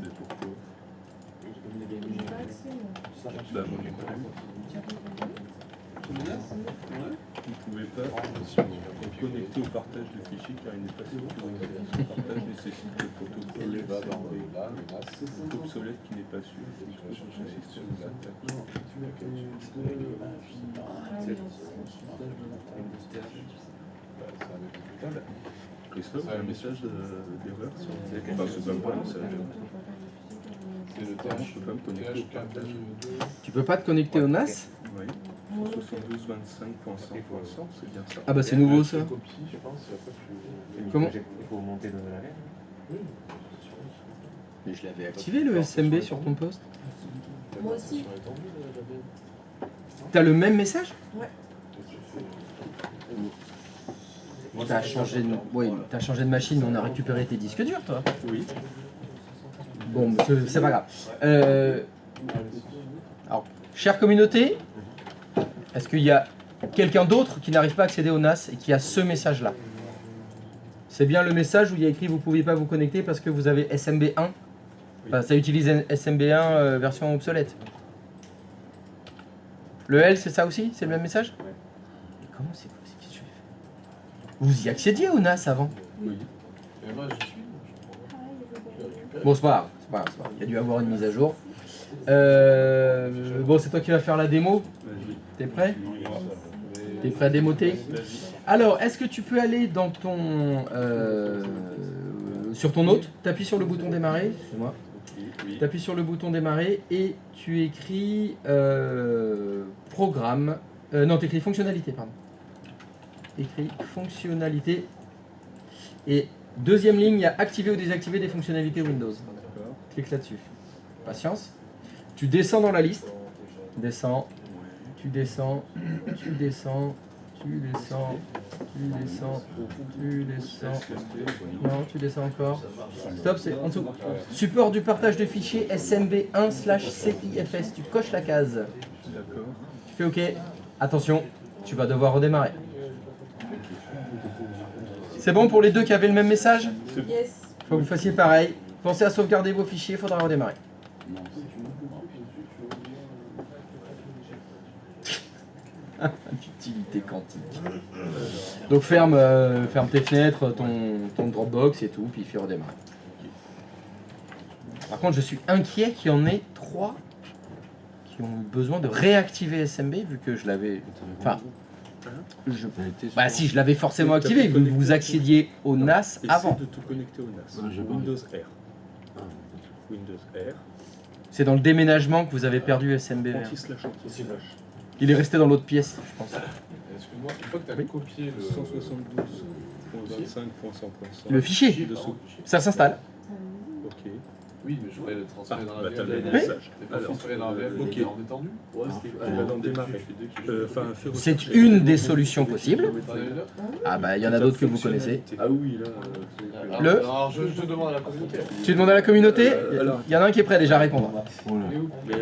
Mais pourquoi? J'ai pas accès, moi. Bah, moi, j'ai pas. Vous ne pouvez pas connecter au partage de fichiers car il n'est pas sécurisé. Ce partage nécessite le protocole obsolète qui n'est pas sûr. Il faut changer le système d'attaque. Christophe, un message d'erreur sur le... Enfin, c'est même pas un message. c'est le Je ne peux pas me connecter au partage. Tu peux pas te connecter au NAS? Oui. 72.25.100.100, c'est bien ça. Ah bah c'est nouveau ça. copie, je pense, et après tu... Comment? Il faut monter le laver. Mais je l'avais activé le SMB sur ton poste. Moi aussi. T'as le même message? Ouais. T'as changé de... Oui, t'as changé de machine, mais on a récupéré tes disques durs, toi. Oui. Bon, c'est pas grave. Alors, chère communauté, est-ce qu'il y a quelqu'un d'autre qui n'arrive pas à accéder au NAS et qui a ce message-là? C'est bien le message où il y a écrit « Vous ne pouvez pas vous connecter parce que vous avez SMB1 ». Enfin, ça utilise SMB1 version obsolète. Le L, c'est ça aussi? C'est le même message? Ouais. Comment c'est possible? Qu'est-ce que je fais? Vous y accédiez au NAS avant? Oui. Et moi, j'y suis. Bon, c'est pas grave, c'est pas grave, c'est pas grave. Il y a dû avoir une mise à jour. Bon, c'est toi qui vas faire la démo. Vas-y. T'es prêt? T'es prêt à démoter? Alors, est-ce que tu peux aller dans ton... sur ton hôte, t'appuies sur le bouton démarrer, excuse-moi. T'appuies sur le bouton démarrer et tu écris programme... non, t'écris fonctionnalité, pardon. Écris fonctionnalité. Et deuxième ligne, il y a activer ou désactiver des fonctionnalités Windows. Clique là-dessus. Patience. Tu descends dans la liste. Descends. Tu descends. Tu descends. Tu descends. Tu descends. Tu descends. Non, tu descends encore. Stop, c'est en dessous. Support du partage de fichiers SMB1/CIFS. Tu coches la case. Tu fais OK. Attention, tu vas devoir redémarrer. C'est bon pour les deux qui avaient le même message? Yes. Il faut que vous fassiez pareil. Pensez à sauvegarder vos fichiers, il faudra redémarrer. Utilité quantique. Donc ferme tes fenêtres, ton Dropbox et tout, puis fais redémarrer. Par contre, je suis inquiet qu'il y en ait 3 qui ont besoin de réactiver SMB, vu que je l'avais... Enfin, bah si, je l'avais forcément activé, vu que vous accédiez au NAS avant. Essaie de te connecter au NAS. Windows R. Windows R. C'est dans le déménagement que vous avez perdu SMB. Anti-slash. Il est resté dans l'autre pièce, je pense. Excuse-moi, une fois que tu as copié le 172.25.100.100. Le fichier, ça s'installe. Ok. Oui, mais je voulais le transférer dans la t'as le VM. message. C'est pas transféré dans la VM, ok. en détendu. Tu vas dans démarrer. C'est une des solutions possibles. T'en as une autre? Ah bah il y en a d'autres que vous connaissez. Ah oui, là. Alors, je te demande à la communauté. Tu demandes à la communauté, il y en a un qui est prêt déjà à répondre. Et où? Mais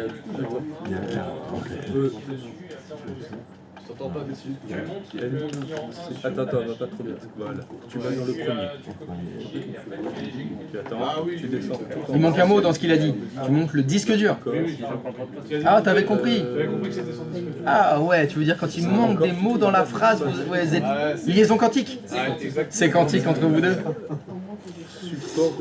Je t'entends pas dessus. attends, va pas trop vite. Voilà. Tu vas dans le premier. Tu attends, tu descends. Il manque un mot dans ce qu'il a dit. Tu montes le disque dur. Ah, t'avais compris. J'avais compris que c'était son disque dur. Ah ouais, tu veux dire quand il manque des mots dans la phrase, ouais, liaison quantique. C'est quantique entre vous deux.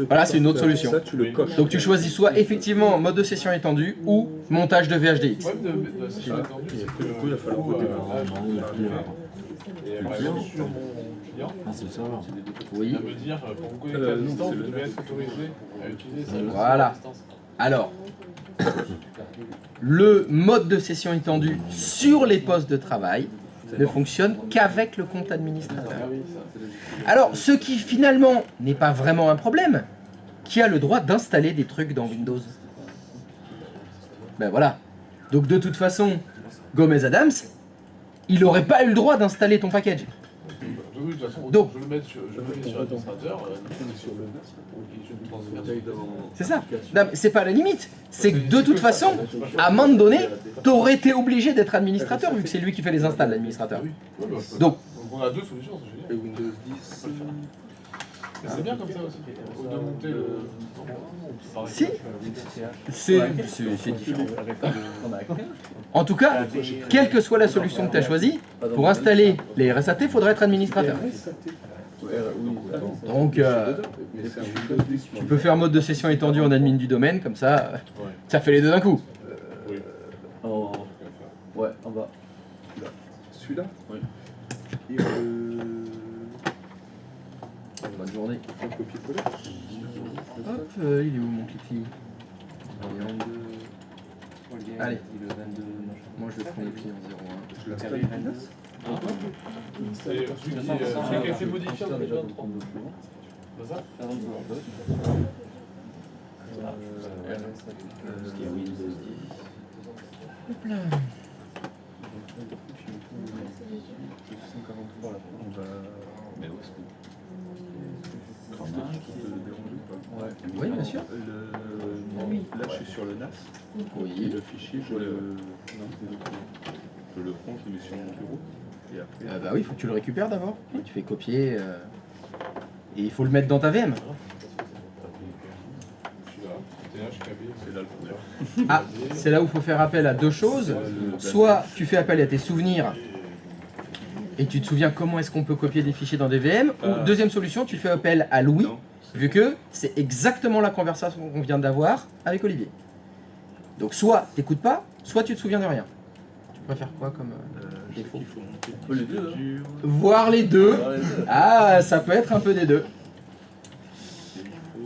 Voilà, c'est une autre solution. Ça, tu le coches. Donc tu choisis soit effectivement mode de session étendue ou montage de VHDX. Le problème de la session étendue, c'est que Du coup, il va falloir redémarrer. et par exemple, sur mon client, Ah, c'est ça alors. Oui. ça veut dire pour vous connecter à non, distance, c'est vous le devez NAS. être autorisé à utiliser ça. Voilà. à distance. Alors, le mode de session étendue sur les postes de travail ne fonctionne qu'avec le compte administrateur. Ah oui, ça. Alors, ce qui finalement n'est pas vraiment un problème, qui a le droit d'installer des trucs dans Windows? Ben voilà. Donc de toute façon, Gomez Adams, il n'aurait pas eu le droit d'installer ton package. Oui, de toute façon, Donc- je le mets sur l'administrateur, Sur le NAS. je le transfère. C'est ça. Non, mais c'est pas la limite. C'est que de toute façon, à un moment donné, t'aurais été obligé d'être administrateur, vu que c'est lui qui fait les installs, l'administrateur. Oui, bah, Donc, on a deux solutions, c'est Et génial. Windows 10. Mais c'est bien comme ça aussi. Au lieu de monter le. si, c'est différent. En tout cas, quelle que soit la solution que tu as choisie, pour installer les RSAT, il faudrait être administrateur. Donc, Mais c'est un Windows 10. tu peux faire mode de session étendue en admin du domaine, comme ça, ça fait les deux d'un coup. Ouais, en bas. Celui-là. Oui. Et Bonne journée. un copier-coller. Hop, il est où mon clic? Allez, moi je le prends le client 01. Je l'installe dans le NAS. C'est celui qui a été modifié en 2023. C'est ça? Hop là. On va. Mais où est-ce que. Christophe, tu peux le déranger ou pas? Oui, bien sûr. Là, je suis sur le NAS. Et Oui. le fichier, je le. Non, je le prends, je le mets sur mon bureau. Et après. Bah oui, il faut que tu le récupères d'abord. Tu fais copier. Et il faut le mettre dans ta VM. C'est là le problème. Ah, c'est là où il faut faire appel à deux choses. Soit tu fais appel à tes souvenirs et tu te souviens comment est-ce qu'on peut copier des fichiers dans des VM. Ou deuxième solution, tu fais appel à Louis, Non. vu que c'est exactement la conversation qu'on vient d'avoir avec Olivier. Donc soit t'écoutes pas, soit tu te souviens de rien. préfères quoi comme Je sais défaut? qu'il faut monter peu les deux, hein. dur. Voir les deux. Ah, ça peut être un peu des deux.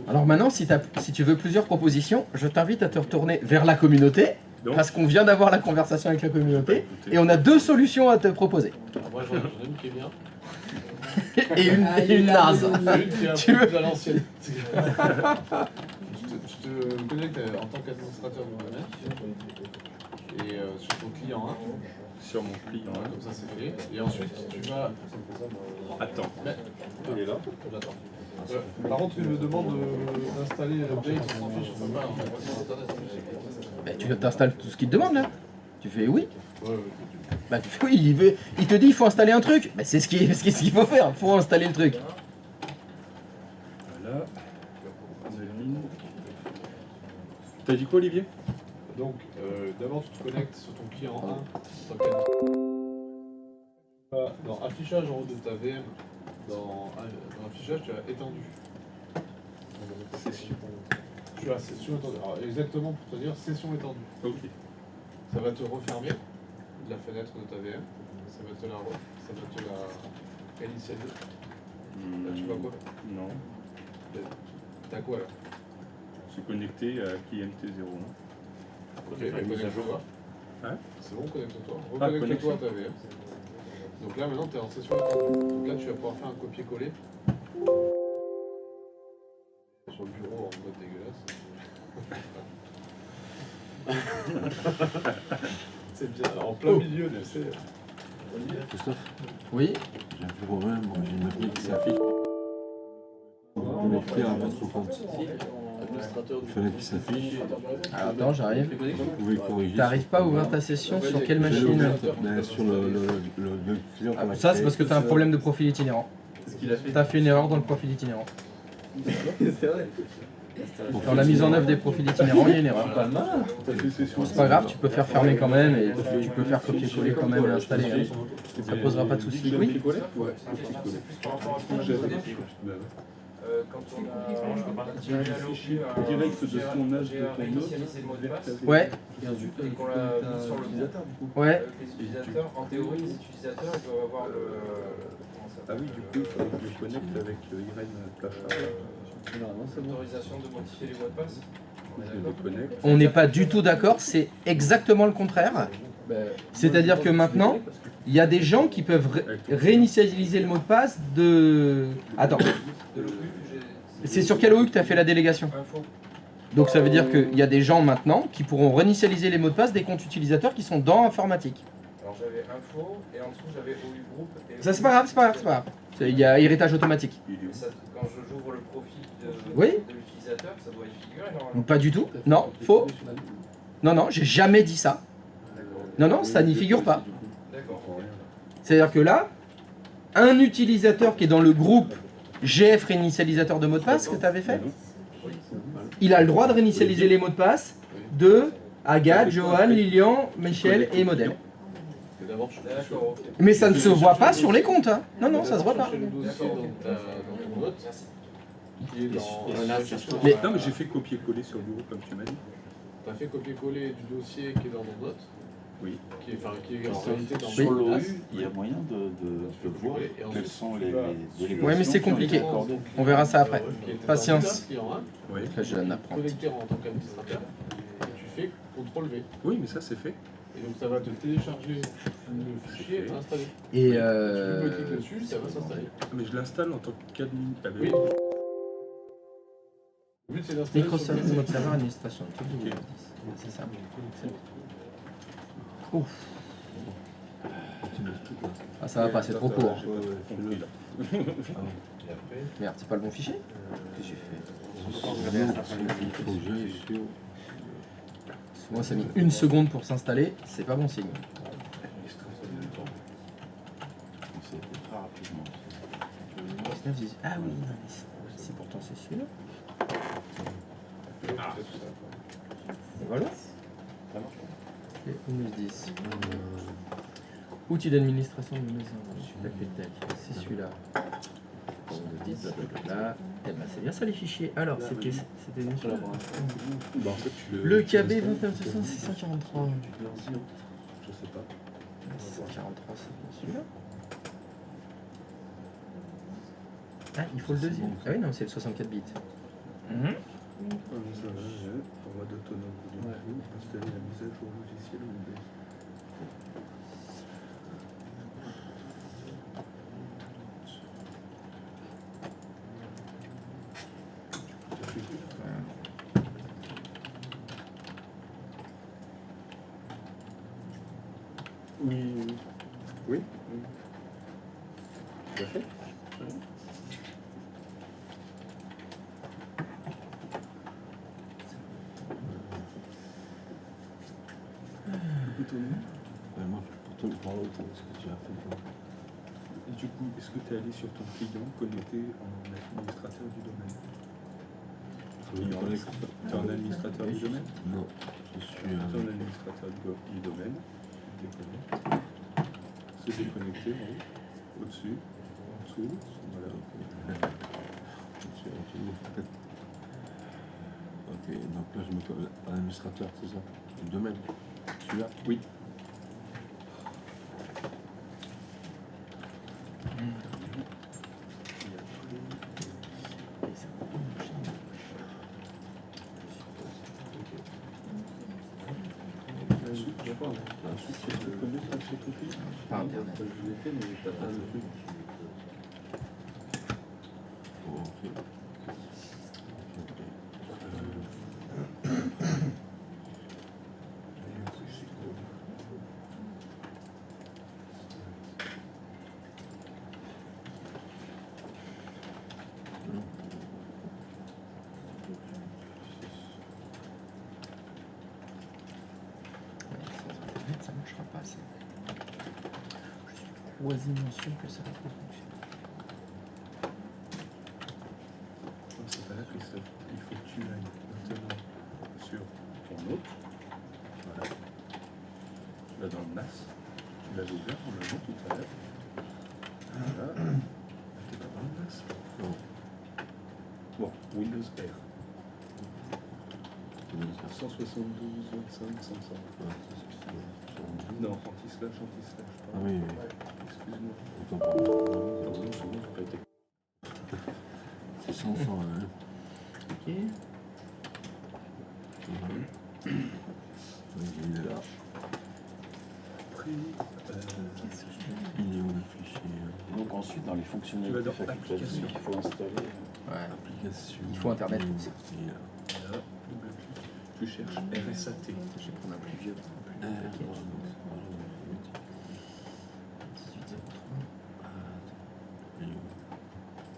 Alors maintenant, si tu veux plusieurs propositions, je t'invite à te retourner vers la communauté, Donc, parce qu'on vient d'avoir la conversation avec la communauté, et on a 2 solutions à te proposer. Alors moi j'en ai une qui est bien. Et une naze. Une qui est un Tu peu veux- plus à l'ancienne. Tu te connectes en tant qu'administrateur du domaine et sur ton client 1, sur mon client. comme ça c'est fait. Et ensuite tu vas. Attends. Il est là. J'attends. Par contre, il me demande d'installer l'update, on s'en fiche, on peut pas, on a pas sur internet. Bah, tu t'installes tout ce qu'il te demande là. Tu fais oui. Ouais. Bah tu fais oui, il te dit il faut installer un truc. Bah c'est ce qu'il faut faire, il faut installer le truc. Voilà. T'as dit quoi, Olivier? Donc, d'abord tu te connectes sur ton client 1, dans affichage en haut de ta VM, dans affichage tu as étendu. Session. Tu as session étendue. Alors exactement pour te dire session étendue. Ok. Ça va te refermer la fenêtre de ta VM, ça va te la réinitialiser. Là tu vois quoi? Non. T'as quoi là? Je suis connecté à KMT0. Non. Ok, bah, connecte-toi. Hein? C'est bon, connecte-toi. Ah, Reconnecte-toi à ta VM. Donc là maintenant tu es en session étendue. Donc là tu vas pouvoir faire un copier-coller. Sur le bureau en mode dégueulasse. C'est bien, en plein milieu, tu sais. Christophe, Oui. j'ai un petit problème, moi j'ai une appli qui s'affiche. Je vais écrire à votre compte. Il fallait qu'il s'affiche. Alors attends, j'arrive. Vous pouvez corriger. T'arrives pas à ouvrir ta session sur quelle machine? Ben, sur le client qu'on a Ça c'est créé. parce que t'as un problème de profil itinérant. T'as fait une erreur dans le profil itinérant. Dans la mise en œuvre des profils itinérants, il y a une erreur. Bon, c'est pas grave, tu peux faire fermer quand même et tu peux faire copier-coller quand même et installer. Hein. Ça posera pas de soucis. Oui. Quand on a Direct de ton âge de ton autre. Ouais. et qu'on l'a mis sur le groupe, Ouais. les utilisateurs, en théorie, les utilisateurs ils doivent avoir le. Ah oui, du coup, il faudrait que je connecte avec Irène Placha. L'autorisation de modifier les mots de passe. Je me connecte. On n'est pas du tout d'accord, c'est exactement le contraire. C'est-à-dire que maintenant, il y a des gens qui peuvent réinitialiser le mot de passe de... Attends, De l'OU, c'est sur quel OU que tu as fait la délégation? info. Donc ça veut dire qu'il y a des gens maintenant qui pourront réinitialiser les mots de passe des comptes utilisateurs qui sont dans informatique. Alors j'avais info et en dessous j'avais OU groupe. Et Ça c'est pas grave, c'est pas grave, c'est pas grave. Il y a héritage automatique. Et ça, quand j'ouvre le profil de l'utilisateur, ça doit y figurer normalement. Pas du tout, non, faux. Non, j'ai jamais dit ça. Non, ça n'y figure pas. D'accord. C'est-à-dire que là, un utilisateur qui est dans le groupe GF réinitialisateur de mots de passe que tu avais fait, il a le droit de réinitialiser les mots de passe de Agathe, Johan, Lilian, Michel et Modèle. D'accord, ok. Mais ça ne se voit pas sur les comptes. Hein. Non, ça se voit pas. Le dossier dans ton note, qui est dans... Mais- Non, mais j'ai fait copier-coller sur le bureau comme tu m'as dit. Tu as fait copier-coller du dossier qui est dans nos notes. Oui. Qui est en réalité dans Sur nos l'OU, notes. il y a moyen de voir quelles sont les délégations. Ouais, mais c'est qui ont été compliqué. accordées. On verra ça après. Qui était dans Patience. le client 1, Oui. Très jeune apprenti. connecté en tant qu'administrateur, et tu fais CTRL-V. Oui, mais ça c'est fait. Et donc ça va te télécharger le fichier et installer. Et Tu double-cliques dessus, ça va s'installer. Mais je l'installe en tant qu'admin. Oui. Le but c'est d'installer Microsoft sur le Mode PC. Server Administration. C'est ça. Ouf. Ah, ça va pas, c'est trop court. Et après, Merde, c'est pas le bon fichier? Qu'est-ce que j'ai fait? Il faut que j'aille sur. Moi, ça a mis 1 seconde pour s'installer, c'est pas bon signe. C'est très rapidement. 19, 18. Ah oui, non, mais c'est pourtant c'est celui-là. Et voilà. Et 11, 10. Outil d'administration de maison. C'est celui-là. 10, blablabla. Eh ben, c'est bien ça les fichiers. Alors, c'était bien celui-là. Bah, en fait, tu Le KB 21 643. Je sais pas. 643, c'est bien celui-là. Ah, il faut le deuxième. Ah oui, non, c'est le 64 bits. Format d'autonome. Installer la mise à jour logiciel Windows. Oui. Oui. Tout à fait. Moi, pour te parler autant de ce que tu as fait. Et du coup, est-ce que tu es allé sur ton client connecté en administrateur du domaine? Tu es un administrateur du domaine? Non, je suis Tu es un administrateur du domaine. Déconnecte. Se déconnecter en haut, au-dessus, en dessous, voilà. Ok, donc là je me colle administrateur, c'est ça? Du domaine. Celui-là? Oui. Pas internet. Je l'ai fait, mais pas le truc. Ça marchera pas, ça. Je suis quasiment sûr que ça va pas fonctionner. Non, c'est pas là, Christophe. Il faut que tu ailles maintenant sur ton autre. Voilà. Tu vas dans le NAS. Tu l'avais ouvert en le tout à l'heure. Voilà. T'es pas dans le NAS? Non. Bon, Windows R. 172, 25, 500. Non, anti-slash. Ah oui, oui. Excuse-moi. Autant pour moi. Pardon, c'est bon, j'ai pas été. C'est 500, hein. Ok. Oui, il est là. Après, Il est où le fichier? Donc ensuite, dans les Tu vas fonctionnalités dans facultatives, application. il faut installer. Ouais. Application. Il faut Internet. Il est là. voilà, double-clic. Tu cherches RSAT. Je vais prendre un plus vieux.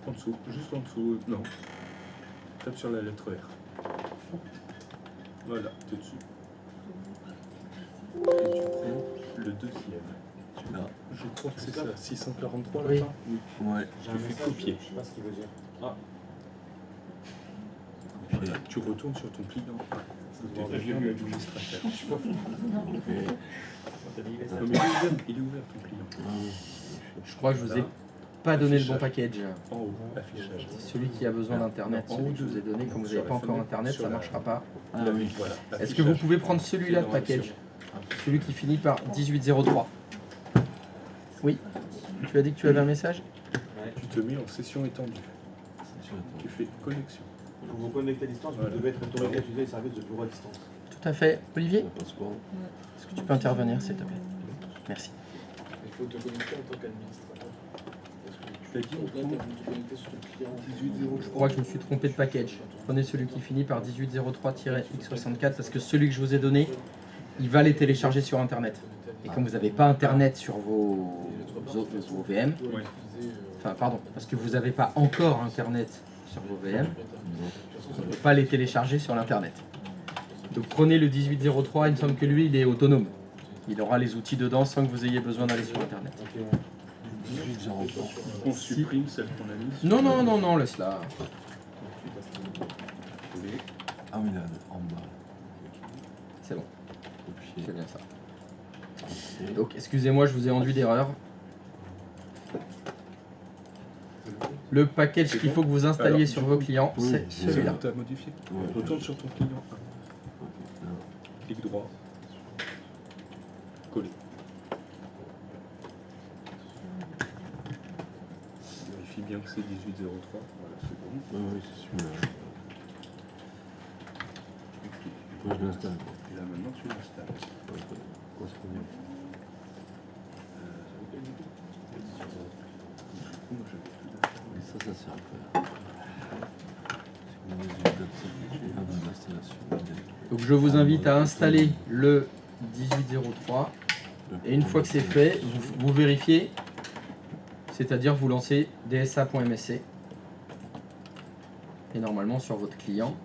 En dessous, juste en dessous, non. Tape sur la lettre R. Voilà, t'es dessus. Et tu prends le deuxième. Celui-là. Je crois que c'est ça, 643 Oui. là. Oui. Ouais. J'ai un Tu fais message, copier. je sais pas ce qu'il veut dire. Ah, Voilà, tu retournes sur ton client. Tu es devenu administrateur. Ok. Non, mais il est ouvert ton client. Ah oui. Je crois que je vous ai pas donné le bon package. En haut, affichage. C'est celui qui a besoin d'internet, En celui haut que je vous ai donné. Comme vous sur n'avez la pas encore fenêtre, internet, sur ça la- marchera pas. Ah oui. Voilà, Est-ce que vous affichage. pouvez prendre celui-là de Dans package? l'action. Celui qui finit par 1803. Oui. Tu as dit que tu avais un message? Tu te mets en session étendue. Tu fais connexion. pour vous connecter à distance, Voilà. vous devez être autorisé à utiliser les services de bureau à distance. Tout à fait. Olivier, Le passeport. est-ce que tu peux intervenir, s'il te plaît? Merci. Il faut te connecter en tant qu'administrateur. Tu as dit Donc là, tu as dû te connecter sur ton client. 1803. Je crois que je me suis trompé de package. Prenez celui qui finit par 1803-X64 parce que celui que je vous ai donné, il va les télécharger sur Internet. Et comme vous n'avez pas Internet sur vos VM, Ouais. enfin pardon, parce que vous n'avez pas encore Internet sur vos VM, on ne peut pas les télécharger sur l'Internet. Donc prenez le 1803, il me semble que lui, il est autonome. Il aura les outils dedans sans que vous ayez besoin d'aller sur Internet. 1803. On supprime celle qu'on a mise. Non, non, non, non, laisse-la. Ah oui, là, en bas. C'est bon, Copier. c'est bien ça. Ok. Donc excusez-moi, je vous ai enduit d'erreur. Le package qu'il faut que vous installiez Alors, sur du vos coup, clients, oui, c'est c'est celui-là. Tu as modifié. Ouais. Retourne sur ton client 1. Ok, là. Clic droit. Coller. vérifie bien que c'est 1803. Voilà, c'est bon. Oui, c'est celui-là. Moi, je l'installe. Et là, maintenant, tu l'installes. Correspondant. Et ça sert à faire. C'est le résultat de l'installation. Donc je vous invite à installer le 1803 et une fois que c'est fait, vous vérifiez, c'est-à-dire vous lancez dsa.msc et normalement sur votre client,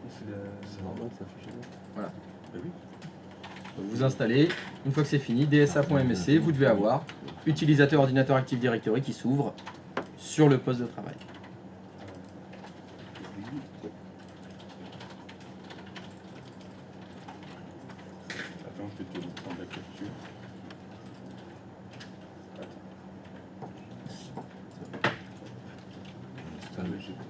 C'est normal, ça affiche là. voilà. Bah oui. Donc vous installez, une fois que c'est fini, dsa.msc, vous devez avoir utilisateur ordinateur Active Directory qui s'ouvre sur le poste de travail. Attends, je vais te prendre la capture. Installe. J'ai pas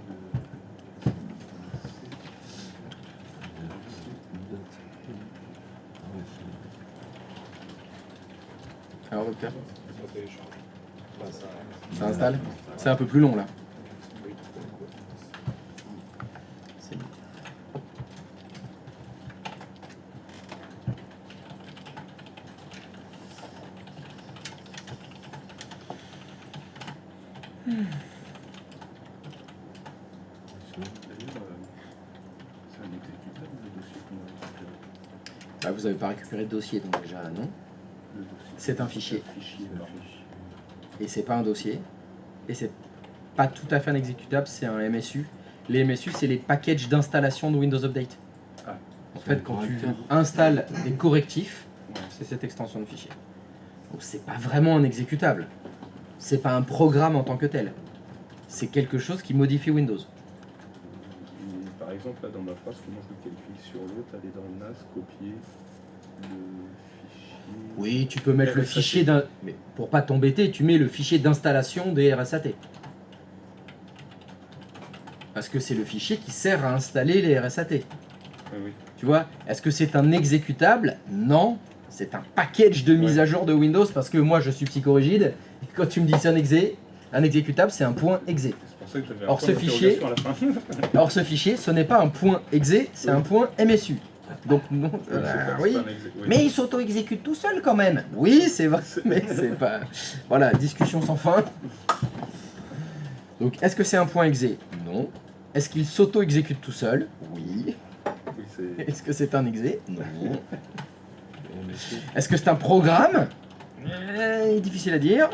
Alors docteur, Ça télécharge. Enfin, ça installe. C'est un peu plus long là. C'est bon. C'est un exécutable, le dossier qu'on a récupéré. Bah, vous n'avez pas récupéré de dossier donc déjà non. Le dossier. C'est un fichier. Fichier, le fichier. Et c'est pas un dossier. Et c'est pas tout à fait un exécutable, c'est un MSU. Les MSU, c'est les packages d'installation de Windows Update. Ah. En fait, quand tu Correcteur. installes des correctifs, Ouais. c'est cette extension de fichier. Donc c'est pas vraiment un exécutable. C'est pas un programme en tant que tel. C'est quelque chose qui modifie Windows. Et par exemple, là dans ma phrase, comment je le qualifie sur l'autre, aller dans le NAS, copier le fichier. Oui, tu peux mettre le RSAT. fichier d'un. Mais pour pas t'embêter, tu mets le fichier d'installation des RSAT. Parce que c'est le fichier qui sert à installer les RSAT. Ah oui. Tu vois, est-ce que c'est un exécutable? Non, c'est un package de mise Ouais. à jour de Windows parce que moi je suis psychorigide. Et quand tu me dis c'est un exécutable, c'est un point exe. C'est pour ça que j'avais un Or, point ce fichier- d'interrogation à la fin. Or ce fichier, ce n'est pas un point exe, c'est un point MSU. Donc non, C'est pas- oui. c'est pas un exé- oui. Mais il s'auto-exécute tout seul quand même. Oui, c'est vrai, mais c'est pas. Voilà, discussion sans fin. Donc, est-ce que c'est un point exe? Non. Est-ce qu'il s'auto-exécute tout seul? Oui. Oui, c'est- Est-ce que c'est un exe? Non. Est-ce que c'est un programme? Difficile à dire.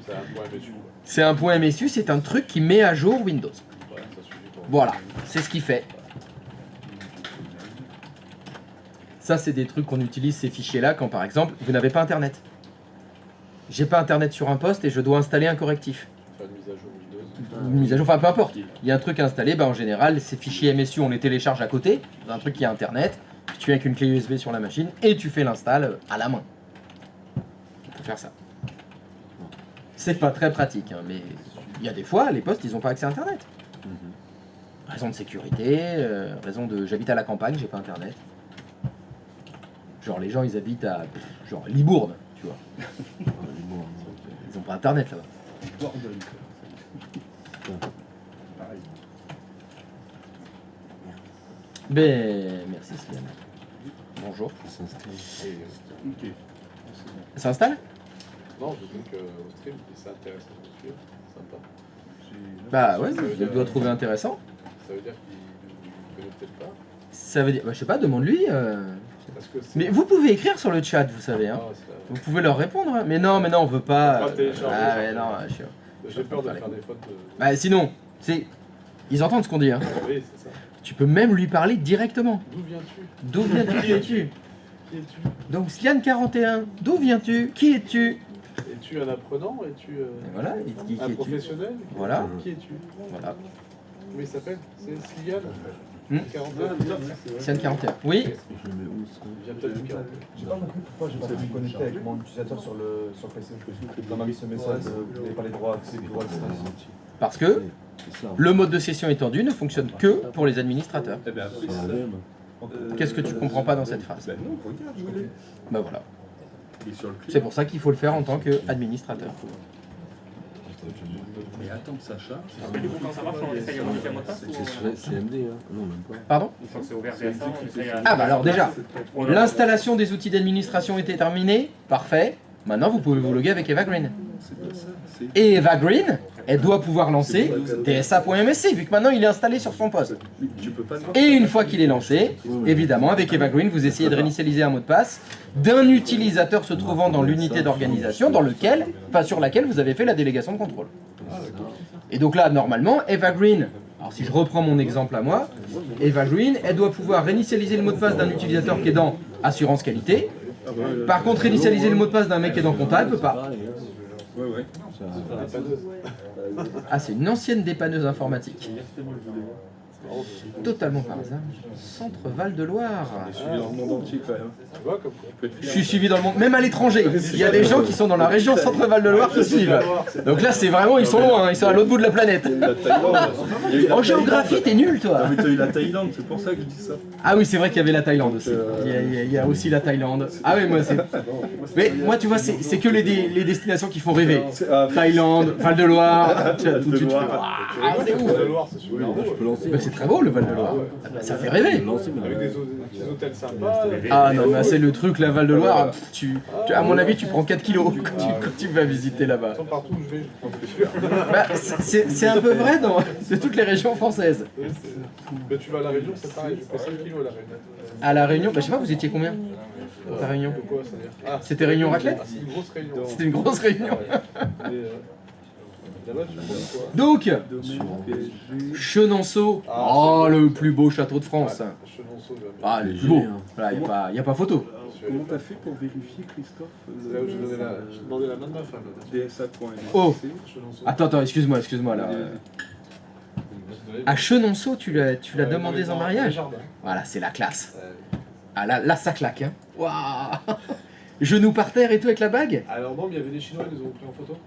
c'est un point MSU. C'est un point MSU, c'est un truc qui met à jour Windows. Ouais, ça suffit pour. Voilà, c'est ce qu'il fait. Ça, c'est des trucs qu'on utilise ces fichiers-là quand, par exemple, vous n'avez pas Internet. J'ai pas Internet sur un poste et je dois installer un correctif. Faire une mise à jour Windows. Une mise à jour, enfin peu importe. Il y a un truc à installer, bah, en général, ces fichiers MSU, on les télécharge à côté, dans un truc qui a Internet, tu mets avec une clé USB sur la machine et tu fais l'install à la main. On peut faire ça. C'est pas très pratique, hein, mais il y a des fois, les postes, ils n'ont pas accès à Internet. Raison de sécurité, raison de j'habite à la campagne, j'ai pas Internet. Genre les gens, ils habitent à genre Libourne, tu vois. Ils ont pas Internet là-bas. Bordel. Pareil. Ben, merci Sylvain. Bonjour. Ok. Ça s'installe? Non, je dis qu'au stream, c'est intéressant de suivre. Sympa. Bah ouais, Ça veut je dire- dois trouver intéressant. Ça veut dire qu'il ne connaît peut-être pas. Ça veut dire, bah, je sais pas, demande-lui. Parce que c'est. Mais vous pouvez écrire sur le chat, vous savez. Hein. Ah, c'est- Vous pouvez leur répondre. Hein. Mais non, on veut pas. Pas télécharger, Ah ouais, genre. non, J'ai peur de faire des fautes de. Bah sinon, c'est, ils entendent ce qu'on dit. Hein. Oui, c'est ça. Tu peux même lui parler directement. D'où viens-tu? D'où viens-tu? Qui es-tu? Qui es-tu? Donc Slian41, d'où viens-tu? Qui es-tu? Es-tu un apprenant? Es-tu Et voilà, qui un es-tu? professionnel? Voilà. Qui es-tu? Voilà. Comment il s'appelle? C'est Slian? Hmm. 41. Slian41. Oui. Je le mets où ça? Il vient peut-être du 41. J'ai pas compris pourquoi j'ai pas pu me connecter avec mon utilisateur sur le PC. Dans ma liste message, vous n'avez pas les droits accès, les droits à distance. Parce que C'est ça. le mode de session étendu ne fonctionne que pour les administrateurs. Eh ben, après, C'est la ça- même. Qu'est-ce que tu comprends pas dans cette phrase? Ben non, regarde, je l'ai. Bah voilà. Il est sur le clip. C'est pour ça qu'il faut le faire en tant qu'administrateur. Et attends que ça charge. Parce que du coup, quand ça marche, on essaye à modifier un mot de passe C'est CMD, hein. Non, même pas. Pardon? Une fois que c'est ouvert DSA, on essaye à... Ah bah alors déjà, l'installation des outils d'administration était terminée, parfait. Maintenant vous pouvez vous loguer avec Eva Green. Et Eva Green, elle doit pouvoir lancer DSA.msc vu que maintenant il est installé sur son poste. Et une fois qu'il est lancé, évidemment avec Eva Green vous essayez de réinitialiser un mot de passe d'un utilisateur se trouvant dans l'unité d'organisation sur laquelle vous avez fait la délégation de contrôle. Et donc là normalement Eva Green, alors si je reprends mon exemple à moi, Eva Green, elle doit pouvoir réinitialiser le mot de passe d'un utilisateur qui est dans assurance qualité. Par contre, réinitialiser le mot de passe d'un mec qui est dans compta, elle peut pas. Ah, c'est une ancienne dépanneuse informatique. Totalement par hasard. Centre Val-de-Loire. Je suis dans le monde entier quand même. Je suis suivi dans le monde, même à l'étranger. Il y a des gens qui sont dans la région Centre Val-de-Loire qui suivent. Donc là, c'est vraiment, ils sont loin, ils sont à l'autre bout de la planète. En géographie, t'es nul, toi. Non, mais t'as eu la Thaïlande, c'est pour ça que je dis ça. Ah oui, c'est vrai qu'il y avait la Thaïlande aussi. Il y a aussi la Thaïlande. Ah oui, moi c'est... Mais moi, tu vois, c'est que les destinations qui font rêver. Thaïlande, Val-de-Loire, tout de suite. Ah, c'est ouf. C'est très beau le Val-de-Loire. Ça fait rêver. Avec des hôtels sympas. Ah non, mais c'est le truc, la Val-de-Loire. À mon avis, tu prends 4 kilos quand tu vas visiter là-bas. Partout où je vais, je prends plus. Bah, c'est un peu vrai de toutes les régions françaises. Mais tu vas à la Réunion, c'est pareil, je fais 5 kilos à la Réunion. À la Réunion, bah, je sais pas, vous étiez combien à Réunion? C'était Réunion raclette? C'est une grosse réunion. C'était une grosse réunion. Donc, Chenonceau, oh le plus beau château de France. Ah, le plus beau. Il n'y a pas photo. Comment t'as fait pour vérifier, Christophe? C'est là où j'ai demandé la main de ma femme. DSA.msc. Oh, attends, excuse-moi là. À Chenonceau, tu l'as demandé en mariage? Voilà, c'est la classe. Ah là ça claque, hein. Waouh. Genoux par terre et tout avec la bague? Alors non, mais il y avait des Chinois, ils nous ont pris en photo.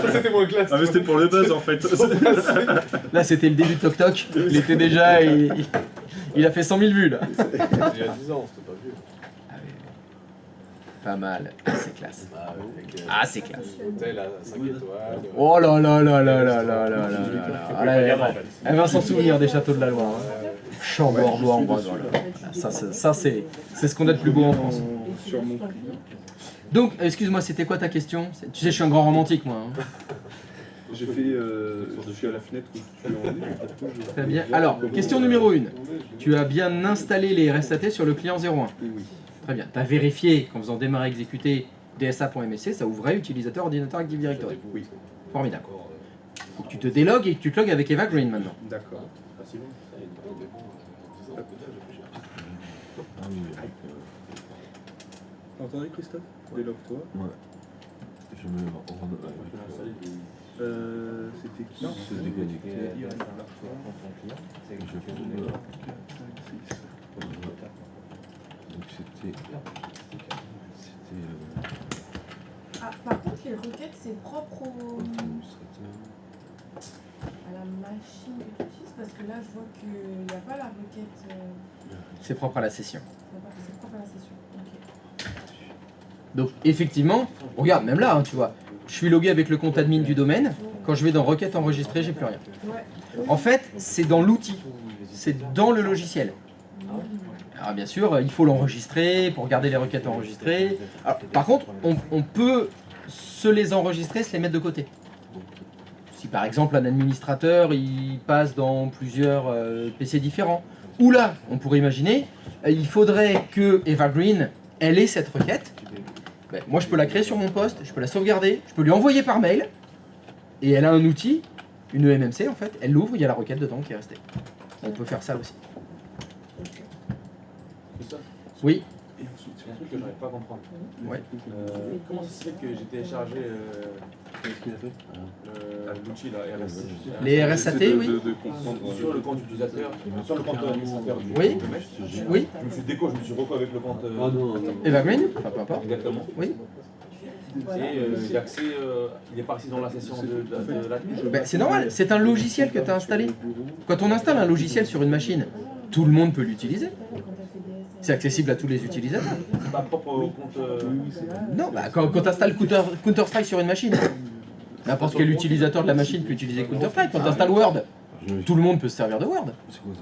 Ça c'était moins classe. Ah mais c'était pour le buzz en fait. Là c'était le début de Toc Toc. Il était déjà... Il a fait 100 000 vues là. Il y a 10 ans, c'était pas vieux. Pas mal. Ah, c'est classe. Ah, c'est classe. Hôtel à 5 étoiles. Oh là là là là là là là là là. Elle va s'en souvenir des châteaux de la Loire. Chambord-Loire en bas. Ça c'est ce qu'on a de plus beau en France. Donc, excuse-moi, c'était quoi ta question? Tu sais, je suis un grand romantique moi. J'ai fait... je suis à la fenêtre où tu es en ligne. Très bien. Alors, question numéro 1. Tu as bien installé les RSAT sur le client 01. Oui. Très bien. Tu as vérifié qu'en faisant démarrer exécuter DSA.msc, ça ouvrait utilisateur ordinateur Active Directory. Oui. Formidable. Faut que tu te délogues et que tu te logues avec Eva Green maintenant. D'accord. Entendez Christophe? Délogue-toi. Ouais. Je me c'était qui? C'est déconnecté. Donc c'était... Ah, par contre, les requêtes, c'est propre à la machine que tu utilises, parce que là, je vois qu'il n'y a pas la requête... C'est propre à la session. C'est propre à la session, ok. Donc, effectivement, regarde, même là, hein, tu vois, je suis logué avec le compte admin du domaine. Quand je vais dans requête enregistrée, j'ai plus rien. En fait, c'est dans l'outil. C'est dans le logiciel. Alors bien sûr, il faut l'enregistrer pour garder les requêtes enregistrées. Alors, par contre, on peut se les enregistrer, se les mettre de côté. Si par exemple un administrateur il passe dans plusieurs PC différents, ou là, on pourrait imaginer, il faudrait que Eva Green elle ait cette requête. Ben, moi, je peux la créer sur mon poste, je peux la sauvegarder, je peux lui envoyer par mail, et elle a un outil, une EMMC en fait, elle l'ouvre, il y a la requête dedans qui est restée. On peut faire ça aussi. Oui. C'est un truc que j'arrive pas à comprendre. Ouais. Comment ça se fait que j'ai téléchargé l'outil là, RSAT? Les RSAT, oui. Sur le compte utilisateur, sur le compte administrateur du oui. Oui. Je me suis déco, je me suis reco avec le compte. Eva Green, enfin peu importe. Exactement. Oui. Et j'ai accès, il est parti dans la session de la ben, c'est normal, c'est un logiciel que tu as installé. Quand on installe un logiciel sur une machine, tout le monde peut l'utiliser. C'est accessible à tous les utilisateurs. C'est pas propre au compte. Non, bah, quand tu installes Counter-Strike sur une machine, N'importe quel utilisateur de la machine peut utiliser Counterstrike. Quand tu installes Word, tout le monde peut se servir de Word. C'est quoi ça?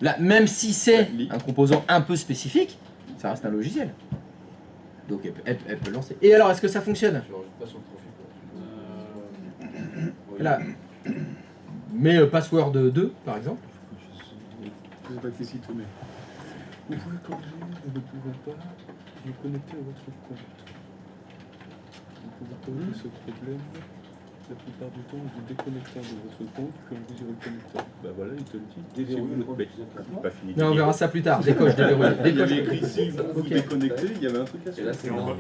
Là, même si c'est un composant un peu spécifique, ça reste un logiciel. Donc elle peut lancer. Et alors, est-ce que ça fonctionne? Tu rajoutes pas sur le profil, quoi. Là, mais password 2, par exemple. Je sais pas qu'est-ce qu'il te met. Vous pouvez corriger, nous ne pouvons pas vous connecter à votre compte. Vous pouvez corriger ce problème la plupart du temps en vous déconnectant de votre compte puis en vous y reconnectant. Bah voilà, il te le dit. Déverrouiller le compte. Pas fini. Non, on verra ça plus tard. Décoche, déverrouille. Il y avait écrit si vous vous déconnectez, il y avait un truc à suivre.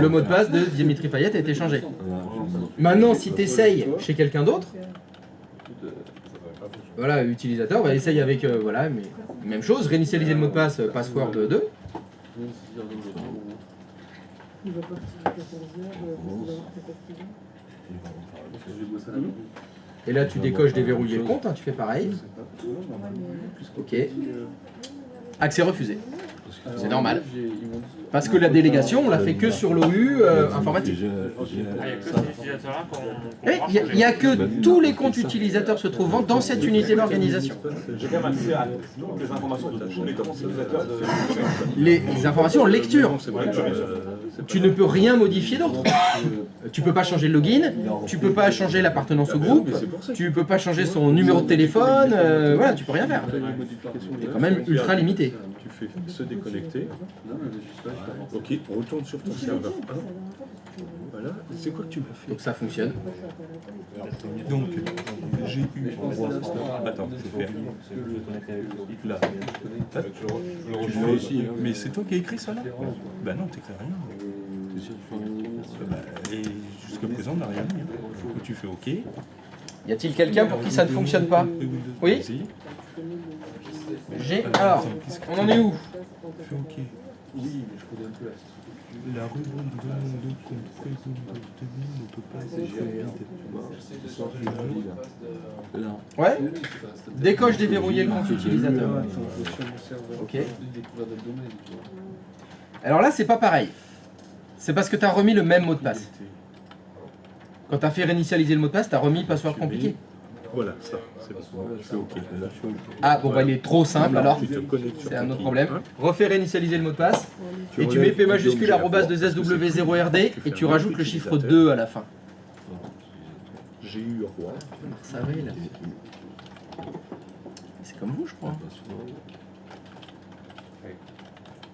Le mot de passe de Dimitri Payet a été changé. Maintenant, si tu essayes chez quelqu'un d'autre, voilà, utilisateur, bah, essaye avec, voilà, mais même chose, réinitialiser le mot de passe, password 2. Il va pas activer 14 heures, Et là, tu décoches déverrouiller le compte, hein, tu fais pareil. Ok. Accès refusé. C'est normal. Parce que la délégation, on l'a fait que sur l'OU informatique. Il n'y a que tous les comptes utilisateurs se trouvant dans cette unité d'organisation. J'ai quand même accès à toutes les informations de tous les comptes utilisateurs de... Les informations en lecture. Tu ne peux rien modifier d'autre. Tu peux pas changer le login, tu peux pas changer l'appartenance au groupe, tu peux pas changer son numéro de téléphone, voilà, tu peux rien faire. C'est quand même ultra limité. Tu fais se déconnecter. Ok, on retourne sur ton serveur 1. Voilà, c'est quoi que tu m'as fait? Donc ça fonctionne. Donc, j'ai eu... Attends, je vais faire... Là. Tu fais aussi, mais c'est toi qui as écrit ça là? Bah non, t'écris rien. Et jusqu'à présent, on n'a rien mis. Donc tu fais OK. Y a-t-il quelqu'un pour qui ça ne fonctionne pas? Oui. J'ai... Alors, on en est où? Fais OK. Oui, mais je connais un peu la rubrique de nom de compte présent ne peut pas être vide. Ouais. Décoche déverrouiller le compte utilisateur. Ok. Alors là, c'est pas pareil. C'est parce que tu as remis le même mot de passe. Quand tu as fait réinitialiser le mot de passe, tu as remis password compliqué. Voilà, ça, c'est bon. Je fais OK. Ah, bon, bah il est trop simple alors. C'est un autre problème. Refais réinitialiser le mot de passe. Et tu mets P majuscule arrobase de SW0RD et tu rajoutes le chiffre 2 à la fin. J'ai eu roi. Ça va, là. C'est comme vous, je crois.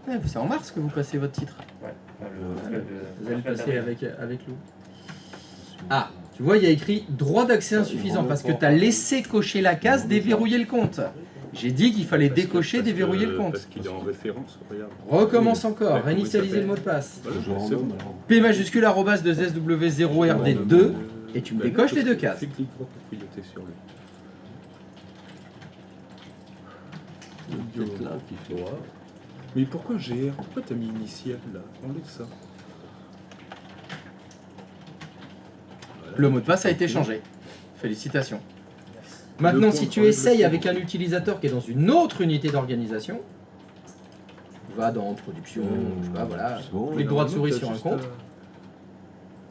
Ouais, c'est en mars que vous passez votre titre. Vous allez le passer avec Lou. Ah, tu vois, il y a écrit droit d'accès insuffisant parce que tu as laissé cocher la case déverrouiller le compte. J'ai dit qu'il fallait décocher déverrouiller le compte. Parce qu'il est en référence, regarde. Recommence encore, réinitialiser le mot de passe. P majuscule arrobase de SW0RD2 et tu me décoches les deux cases. Mais pourquoi GR? Pourquoi t'as mis initial là? Enlève ça. Le mot de passe a été changé. Félicitations. Maintenant, si tu essayes avec un utilisateur qui est dans une autre unité d'organisation, va dans production, je sais pas, voilà, clique droit de souris sur un compte,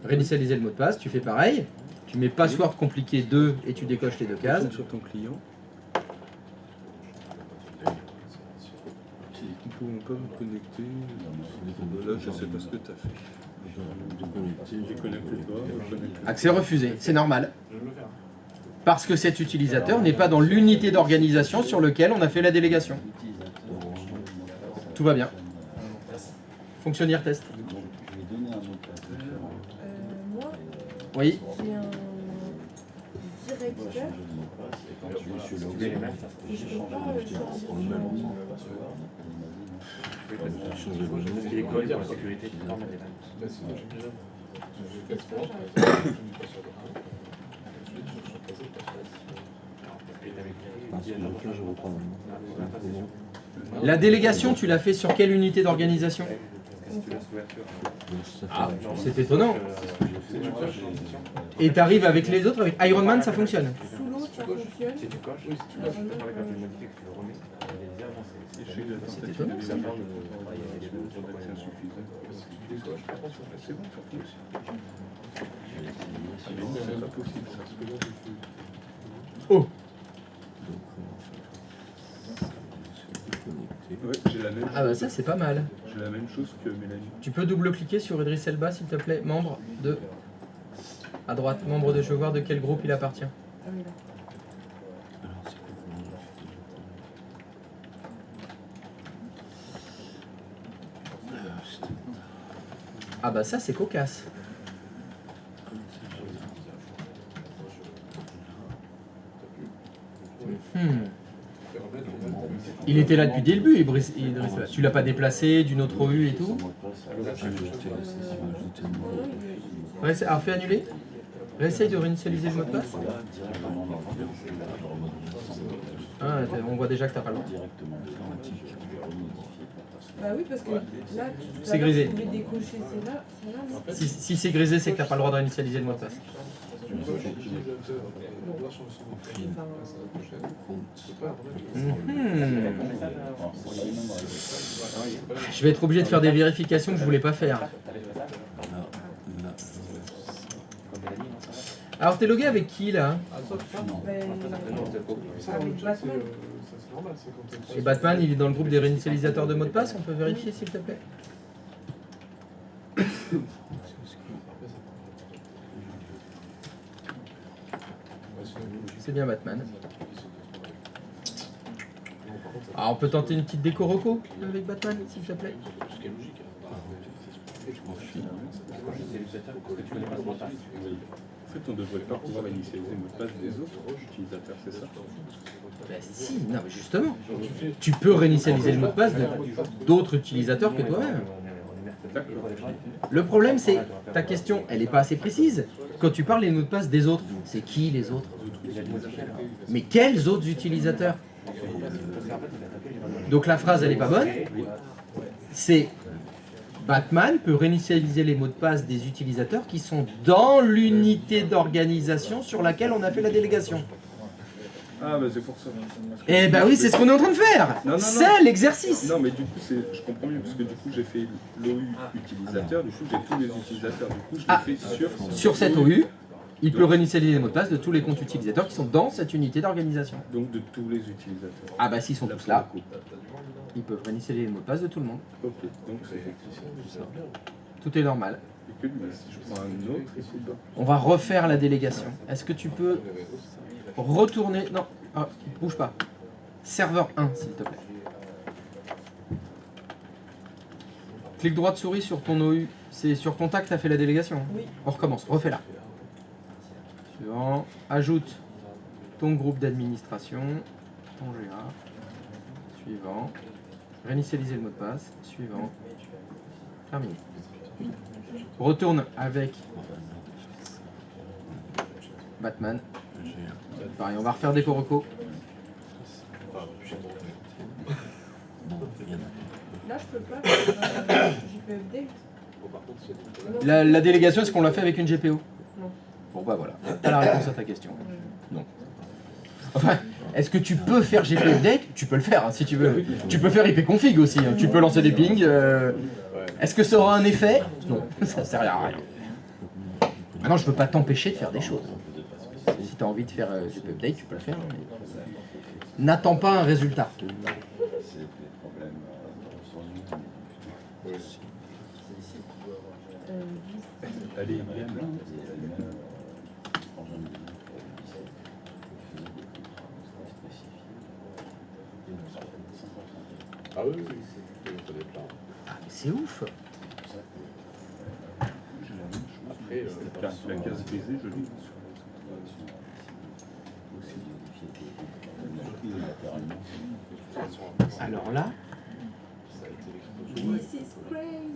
réinitialiser le mot de passe, tu fais pareil, tu mets password compliqué 2 et tu décoches les deux cases. Sur ton client. Nous ne pouvons pas nous connecter. Là, je sais pas ce que tu as fait. Accès refusé, c'est normal. Parce que cet utilisateur n'est pas dans l'unité d'organisation sur laquelle on a fait la délégation. Tout va bien. Fonctionnaire test. Moi, Oui. j'ai un directeur. Et je peux pas L'école pour la sécurité. La délégation, tu l'as fait sur quelle unité d'organisation? Ah, c'est étonnant. Et tu arrives avec les autres, avec Iron Man, ça fonctionne. Sous l'eau, ça fonctionne. Si tu coches, c'est étonnant. d'accès insuffisant. C'est bon, surtout aussi. C'est pas possible, ça. Oh! Ouais, j'ai la même Ah bah chose. ça c'est pas mal. J'ai la même chose que Mélanie. Tu peux double-cliquer sur Idriss Elba s'il te plaît, membre de... À droite, membre de... Je veux voir de quel groupe il appartient. Ah oui, là. Ah bah ça c'est cocasse. Il était là depuis le début, Idriss Elba. Tu l'as pas déplacé d'une autre rue et tout. Ouais, alors fais annuler. Réessaye de réinitialiser le mot de passe. Ah, on voit déjà que t'as pas le droit. Bah oui, parce que là, C'est grisé. tu pouvais décocher celle-là, mais... Si c'est grisé, c'est que t'as pas le droit de réinitialiser le mot de passe. Je vais être obligé de faire des vérifications que je voulais pas faire. Alors t'es logué avec qui là? Avec Batman. Et Batman il est dans le groupe des réinitialisateurs de mots de passe, on peut vérifier s'il te plaît? C'est bien Batman. Ah, on peut tenter une petite déco reco avec Batman s'il te plaît? En fait, on ne devrait pas pouvoir initialiser le mot de passe des autres utilisateurs, c'est ça? Ben si, non mais justement. Tu peux réinitialiser le mot de passe d'autres utilisateurs que toi-même. Le problème c'est, ta question, elle n'est pas assez précise. Quand tu parles des mots de passe des autres, c'est qui les autres? Mais quels autres utilisateurs? Donc la phrase elle n'est pas bonne. C'est Batman peut réinitialiser les mots de passe des utilisateurs qui sont dans l'unité d'organisation sur laquelle on a fait la délégation. Ah bah c'est pour ça. Eh bah oui, c'est ce qu'on est en train de faire. C'est l'exercice. Non mais du coup je comprends mieux parce que du coup j'ai fait l'OU utilisateur, du coup j'ai tous les utilisateurs, du coup je l'ai fait sur cette OU. Il peut réinitialiser les mots de passe de tous les comptes utilisateurs qui sont dans cette unité d'organisation. Donc de tous les utilisateurs. Ah bah s'ils sont tous là, ils peuvent réinitialiser les mots de passe de tout le monde. Ok, donc c'est ça. Tout est normal. Et que lui, si je prends un autre, il faut pas. On va refaire la délégation. Est-ce que tu peux retourner... Non, bouge pas. Serveur 1, s'il te plaît. Clique droite souris sur ton OU. C'est sur contact, tu as fait la délégation. Oui. On recommence, refais-la. Suivant. Ajoute ton groupe d'administration. Ton GA. Suivant. Réinitialiser le mot de passe. Suivant. Terminé. Retourne avec Batman. Pareil, on va refaire des coroco. Là, je peux pas faire JP update. La délégation, est-ce qu'on l'a fait avec une GPO? Non. Bon bah voilà, t'as la réponse à ta question. Non. Enfin, est-ce que tu peux faire GP update? Tu peux le faire hein, si tu veux. Tu peux faire IP config aussi, hein. Tu peux lancer des pings. Est-ce que ça aura un effet? Non, ça sert à rien. Maintenant, je peux pas t'empêcher de faire des choses. Si tu as envie de faire GP update, tu peux le faire. Mais... n'attends pas un résultat. Allez, Ah oui, Ah, mais c'est ouf. après, la case brisée, je l'ai. Alors là, This is crazy.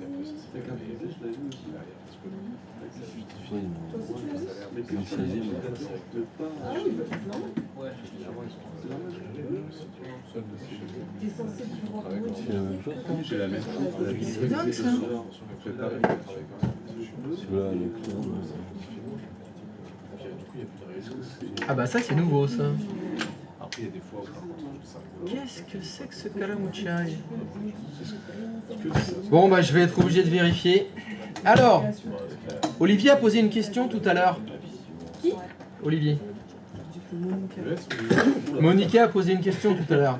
T'es censé pouvoir J'ai la même chose. c'est dingue ça. Ah bah ça c'est nouveau ça. après, il y a des fois où par contre, ça Qu'est-ce que c'est que ce Kalamuchai? Bon, bah, je vais être obligé de vérifier. Alors, Olivier a posé une question tout à l'heure. Qui? Olivier. Monica a posé une question tout à l'heure.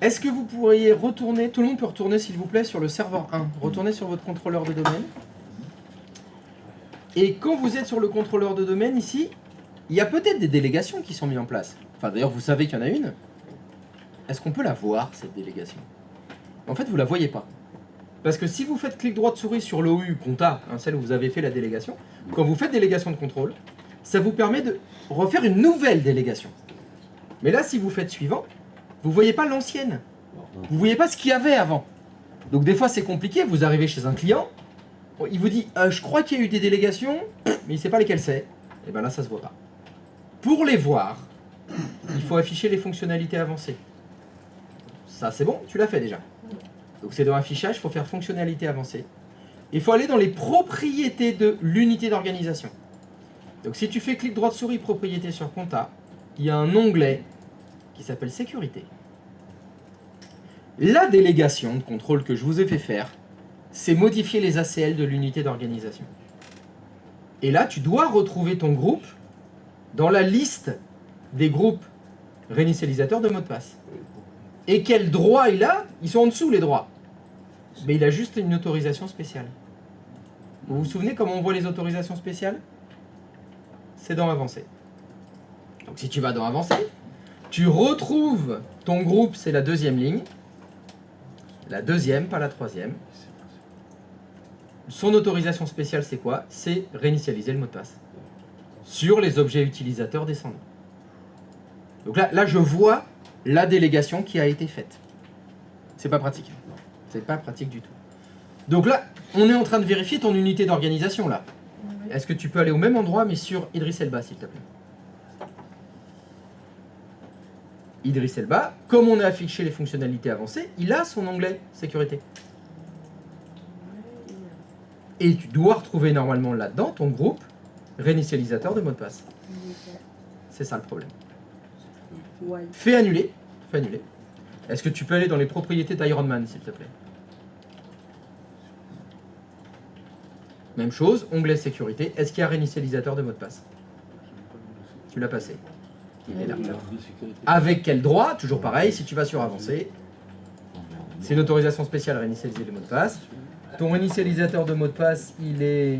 Est-ce que vous pourriez retourner, tout le monde peut retourner s'il vous plaît sur le serveur 1, retournez sur votre contrôleur de domaine. Et quand vous êtes sur le contrôleur de domaine ici, il y a peut-être des délégations qui sont mises en place. Enfin d'ailleurs vous savez qu'il y en a une. Est-ce qu'on peut la voir cette délégation? En fait vous la voyez pas. Parce que si vous faites clic droit de souris sur l'OU compta, hein, celle où vous avez fait la délégation, quand vous faites délégation de contrôle, ça vous permet de refaire une nouvelle délégation. Mais là, si vous faites suivant, vous ne voyez pas l'ancienne. Vous ne voyez pas ce qu'il y avait avant. Donc des fois, c'est compliqué. Vous arrivez chez un client, il vous dit « Je crois qu'il y a eu des délégations, mais il ne sait pas lesquelles c'est. » Et bien là, ça ne se voit pas. Pour les voir, il faut afficher les fonctionnalités avancées. Ça, c'est bon, tu l'as fait déjà. Donc c'est dans affichage, il faut faire fonctionnalités avancées. Il faut aller dans les propriétés de l'unité d'organisation. Donc si tu fais clic droit de souris propriété sur compta, il y a un onglet qui s'appelle sécurité. La délégation de contrôle que je vous ai fait faire, c'est modifier les ACL de l'unité d'organisation. Et là, tu dois retrouver ton groupe dans la liste des groupes réinitialisateurs de mot de passe. Et quels droits il a? Ils sont en dessous les droits. Mais il a juste une autorisation spéciale. Vous vous souvenez comment on voit les autorisations spéciales? C'est dans Avancé. Donc si tu vas dans Avancé, tu retrouves ton groupe, c'est la deuxième ligne. La deuxième, pas la troisième. Son autorisation spéciale, c'est quoi? C'est réinitialiser le mot de passe sur les objets utilisateurs descendants. Donc là, je vois la délégation qui a été faite. C'est pas pratique. C'est pas pratique du tout. Donc là, on est en train de vérifier ton unité d'organisation là. Est-ce que tu peux aller au même endroit mais sur Idriss Elba s'il te plaît? Idriss Elba, comme on a affiché les fonctionnalités avancées, il a son onglet sécurité. Et tu dois retrouver normalement là-dedans ton groupe réinitialisateur de mot de passe. C'est ça le problème. Fais annuler. Fais annuler. Est-ce que tu peux aller dans les propriétés d'Ironman s'il te plaît? Même chose, onglet sécurité. Est-ce qu'il y a réinitialisateur de mot de passe? Tu l'as passé. Il est là. Avec quel droit? Toujours pareil, si tu vas sur Avancé, c'est une autorisation spéciale à réinitialiser les mots de passe. Ton réinitialisateur de mot de passe, il est...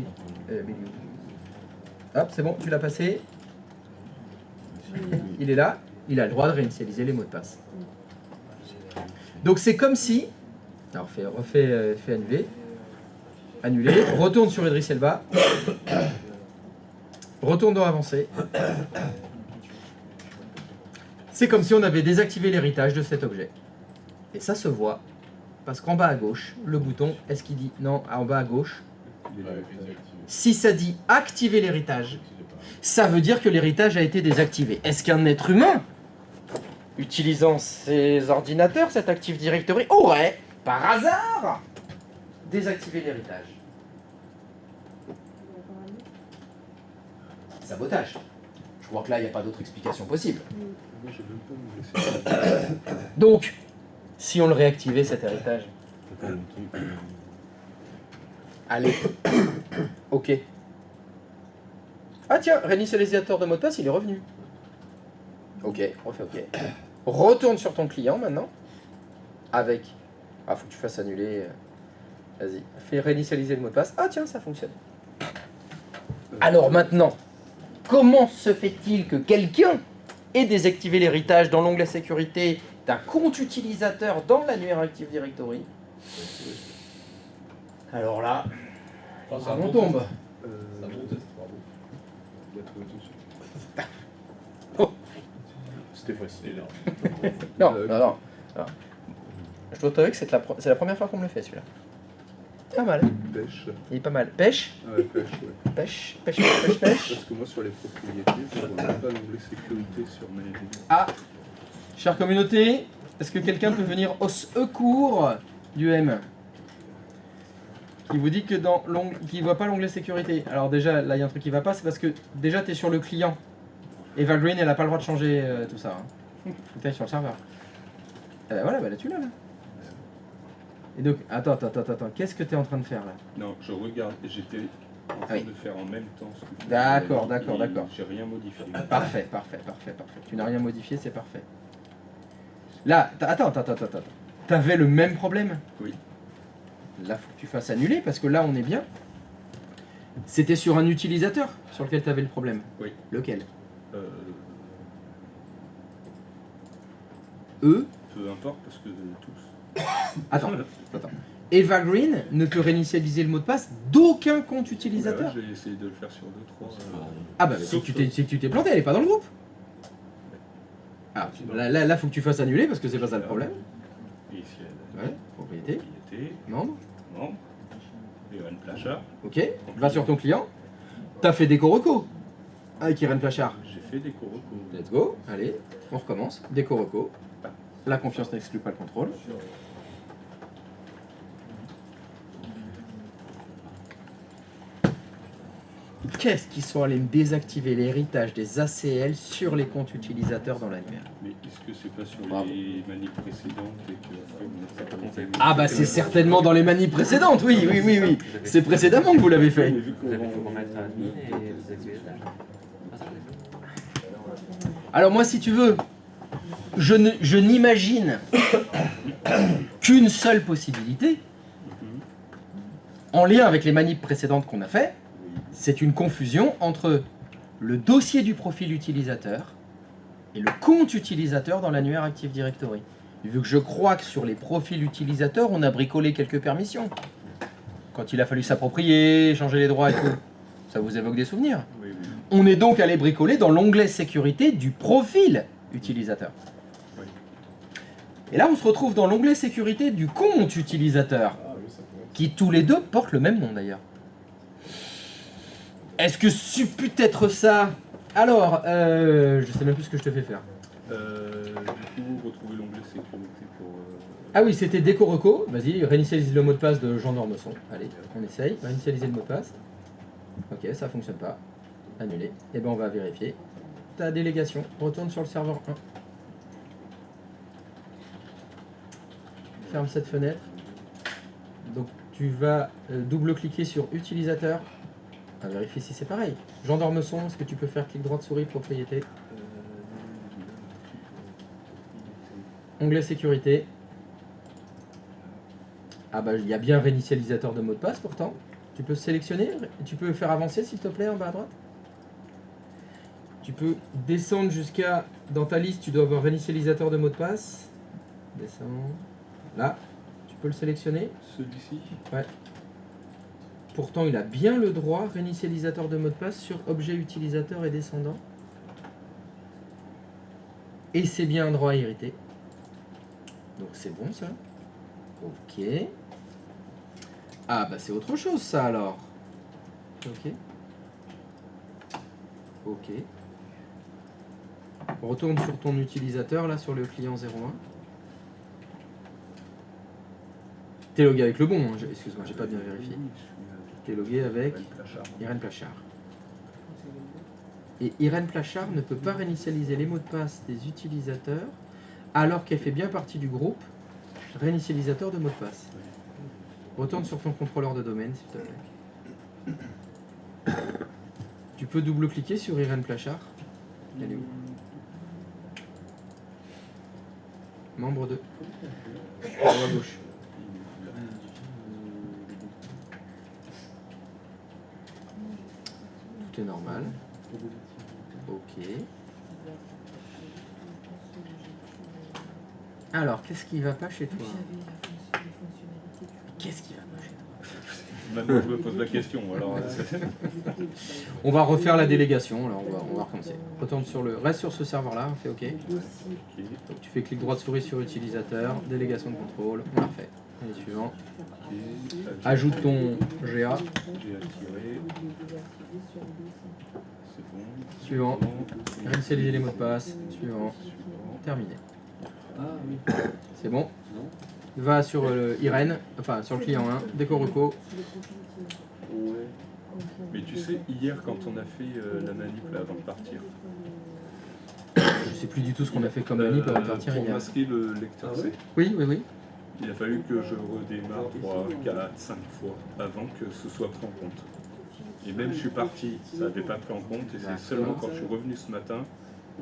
Hop, c'est bon, tu l'as passé. Il est là. Il a le droit de réinitialiser les mots de passe. Donc c'est comme si... Alors fais annuler. Annuler. Retourne sur Idriss Elba. Retourne dans Avancé. C'est comme si on avait désactivé l'héritage de cet objet. Et ça se voit, parce qu'en bas à gauche, le bouton, est-ce qu'il dit non, en bas à gauche, si ça dit activer l'héritage, ça veut dire que l'héritage a été désactivé. Est-ce qu'un être humain, utilisant ses ordinateurs, cet Active Directory, aurait, par hasard, désactivé l'héritage? Sabotage. Je crois que là, il n'y a pas d'autre explication possible. Donc, si on le réactivait, cet héritage. Allez. Ok. Ah tiens, réinitialisateur de mot de passe, il est revenu. Ok, refais ok. Retourne sur ton client maintenant. Avec... Ah, faut que tu fasses annuler. Vas-y. Fais réinitialiser le mot de passe. Ah tiens, ça fonctionne. Alors maintenant, comment se fait-il que quelqu'un ait désactivé l'héritage dans l'onglet sécurité d'un compte utilisateur dans l'annuaire Active Directory? Alors là, on tombe. Oh. C'était facile. Non. Je dois t'avouer que c'est la première fois qu'on me le fait celui-là. Pas mal. Pêche. Il est pas mal. Pêche? Ouais, pêche, ouais. Pêche. Parce que moi, sur les propriétés, je ne vois même pas l'onglet sécurité sur mes... Ah, chère communauté, est-ce que quelqu'un peut venir au secours du M qui vous dit que dans l'onglet, qui voit pas l'onglet sécurité? Alors déjà, là, il y a un truc qui va pas, c'est parce que déjà, tu es sur le client. Eva Green, elle n'a pas le droit de changer tout ça. Hein. Faut que t'ailles sur le serveur. Voilà, bah là tu l'as là. Et donc, attends, qu'est-ce que tu es en train de faire là? Non, je regarde, j'étais en train de faire en même temps ce que tu D'accord. J'ai rien modifié. Parfait. Tu n'as rien modifié, c'est parfait. Là, attends. T'avais le même problème? Oui. Là, faut que tu fasses annuler parce que là, on est bien. C'était sur un utilisateur sur lequel tu avais le problème? Oui. Lequel? Peu importe parce que tous. Attends. Eva Green ne peut réinitialiser le mot de passe d'aucun compte utilisateur. J'ai essayé de le faire sur 2-3. Ah bah si tu t'es planté, elle est pas dans le groupe. Ah, là faut que tu fasses annuler parce que c'est pas ça le problème. Et ici, ouais, propriété. Membre. Irène Plachard. Ok, va sur ton client. T'as fait déco reco avec Irène Plachard. J'ai fait déco reco. Let's go, allez, on recommence. Déco reco. La confiance n'exclut pas le contrôle. Qu'est-ce qu'ils sont allés me désactiver l'héritage des ACL sur les comptes utilisateurs dans l'annuaire? Mais est-ce que c'est pas sur les manips précédentes et que après Ah bah c'est certainement dans les manips précédentes, oui. C'est précédemment que vous l'avez fait. Vous avez fait remettre admin et désactiver les tâches. Alors moi si tu veux, je n'imagine qu'une seule possibilité, en lien avec les manips précédentes qu'on a fait, c'est une confusion entre le dossier du profil utilisateur et le compte utilisateur dans l'annuaire Active Directory. Vu que je crois que sur les profils utilisateurs, on a bricolé quelques permissions. Quand il a fallu s'approprier, changer les droits et tout. Ça vous évoque des souvenirs? Oui. On est donc allé bricoler dans l'onglet sécurité du profil utilisateur. Oui. Et là, on se retrouve dans l'onglet sécurité du compte utilisateur, qui tous les deux portent le même nom d'ailleurs. Est-ce que c'est peut-être ça? Alors, je sais même plus ce que je te fais faire. Du coup, retrouver l'onglet sécurité pour... Ah oui, c'était déco reco. Vas-y, réinitialise le mot de passe de Jean d'Ormesson. Allez, on essaye. Réinitialiser le mot de passe. Ok, ça fonctionne pas. Annulé. Et ben on va vérifier. Ta délégation. Retourne sur le serveur 1. Ferme cette fenêtre. Donc tu vas double-cliquer sur utilisateur. On va vérifier si c'est pareil. Jean d'Ormesson, est-ce que tu peux faire clic droit de souris, propriété? Onglet sécurité. Ah bah il y a bien réinitialisateur de mot de passe pourtant. Tu peux sélectionner, tu peux faire avancer s'il te plaît en bas à droite. Tu peux descendre jusqu'à, dans ta liste tu dois avoir réinitialisateur de mot de passe. Descends. Là, tu peux le sélectionner. Celui-ci? Ouais. Pourtant il a bien le droit, réinitialisateur de mot de passe sur objet utilisateur et descendant. Et c'est bien un droit hérité. Donc c'est bon ça. Ok. Ah bah c'est autre chose ça alors. Ok. Ok. On retourne sur ton utilisateur là sur le client 01. T'es logué avec le bon, hein. Excuse-moi, j'ai pas bien vérifié. T'es logué avec Irène Plachard. Et Irène Plachard ne peut pas réinitialiser les mots de passe des utilisateurs alors qu'elle fait bien partie du groupe réinitialisateur de mots de passe. Retourne sur ton contrôleur de domaine, s'il te plaît. Tu peux double-cliquer sur Irène Plachard. Elle est où? Membre 2. En haut à gauche. Tout est normal. Ok. Alors, qu'est-ce qui va pas chez toi? Qu'est-ce qui va pas chez toi? Maintenant, je me pose la question. Alors, on va refaire la délégation. Alors, on va recommencer. Retourne sur le, reste sur ce serveur-là. On fait OK. Donc, tu fais clic droit de souris sur utilisateur, délégation de contrôle. On l'a refait. Allez, suivant. Ajoute ton GA. Suivant. Réinitialiser les mots de passe. Suivant. Terminé. C'est bon. Va sur Irène, enfin sur le client 1, déco reco. Mais tu sais, hier quand on a fait la manip là, avant de partir, sais plus du tout ce qu'on a fait comme manip avant de partir Pour hier. masquer le lecteur C, Oui, oui, oui. il a fallu que je redémarre 3, 4, 5 fois avant que ce soit pris en compte. Et même je suis parti, ça n'avait pas pris en compte et c'est seulement quand je suis revenu ce matin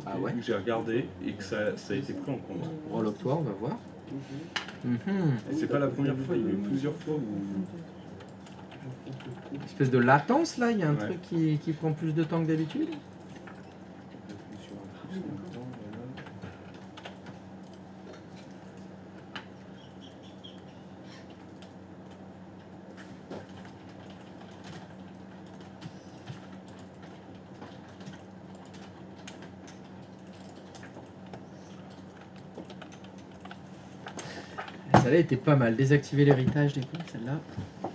que j'ai regardé et que ça a été pris en compte. Relogue-toi, on va voir. Et c'est pas la première fois, il y a eu plusieurs fois où... Une espèce de latence là, il y a un Ouais. truc qui prend plus de temps que d'habitude. Celle-là était pas mal. Désactiver l'héritage des coups, celle-là. Je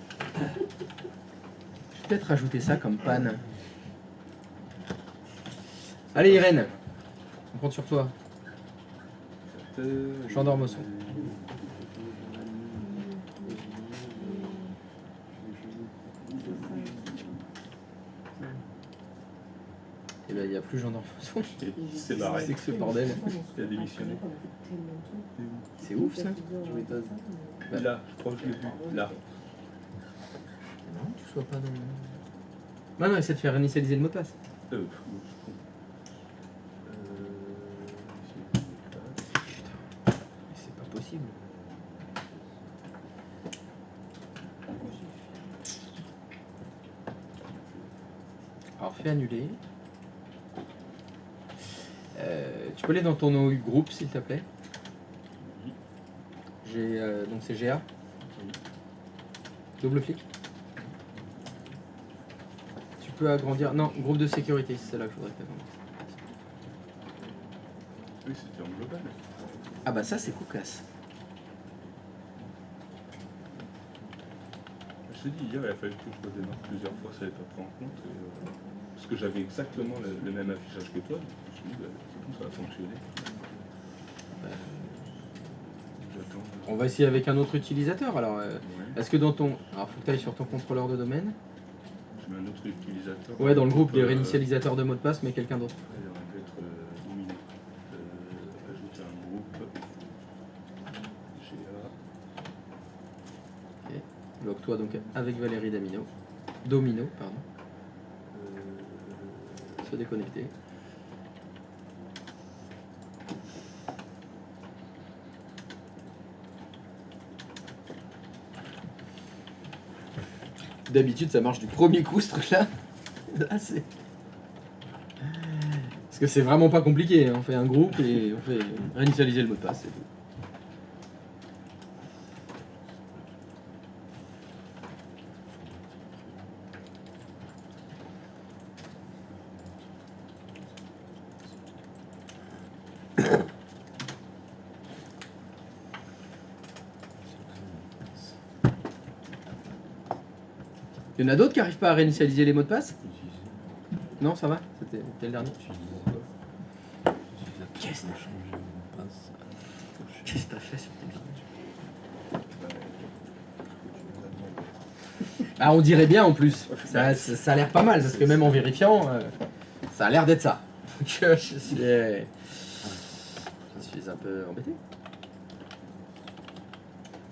vais peut-être rajouter ça comme panne. Allez Irène, on compte sur toi. Gendarme au son. Et là il n'y a plus gendarme au son. C'est barré. C'est que ce bordel. Il a démissionné. C'est ouf ça. Là, je crois que je l'ai vu. Là. Non, tu sois pas dans le... Bah non, essaie de faire réinitialiser le mot de passe. C'est pas possible. Alors fais annuler. Tu peux aller dans ton OU groupe s'il te plaît. J'ai donc c'est GA. Double clic. Tu peux agrandir. Non, groupe de sécurité, c'est celle-là qu'il faudrait que tu agrandes. Oui, c'était en global. Ah bah ça c'est cocasse. Je te dis, hier, il a fallu que je redémarre plusieurs fois, ça n'avait pas pris en compte. Et, parce que j'avais exactement le même affichage que toi. Donc je me suis dit, c'est bon, ça va fonctionner. J'attends. On va essayer avec un autre utilisateur. Alors, est-ce que dans ton... Alors, faut que tu ailles sur ton contrôleur de domaine. Je mets un autre utilisateur. Ouais, dans le groupe des réinitialisateurs de mots de passe, mais quelqu'un d'autre. Il aurait pu être dominé. Ajouter un groupe. GA. Ok. Log-toi donc avec Valérie Domino, pardon. Se déconnecter. D'habitude ça marche du premier coup ce truc là. Là c'est... Parce que c'est vraiment pas compliqué, hein. On fait un groupe et on fait réinitialiser le mot de passe, c'est tout. Il y en a d'autres qui n'arrivent pas à réinitialiser les mots de passe? Non, ça va? C'était le dernier. Qu'est-ce que t'as fait sur tes cartes? Ah, on dirait bien en plus. Ça a l'air pas mal parce que même en vérifiant, ça a l'air d'être ça. Je suis un peu embêté.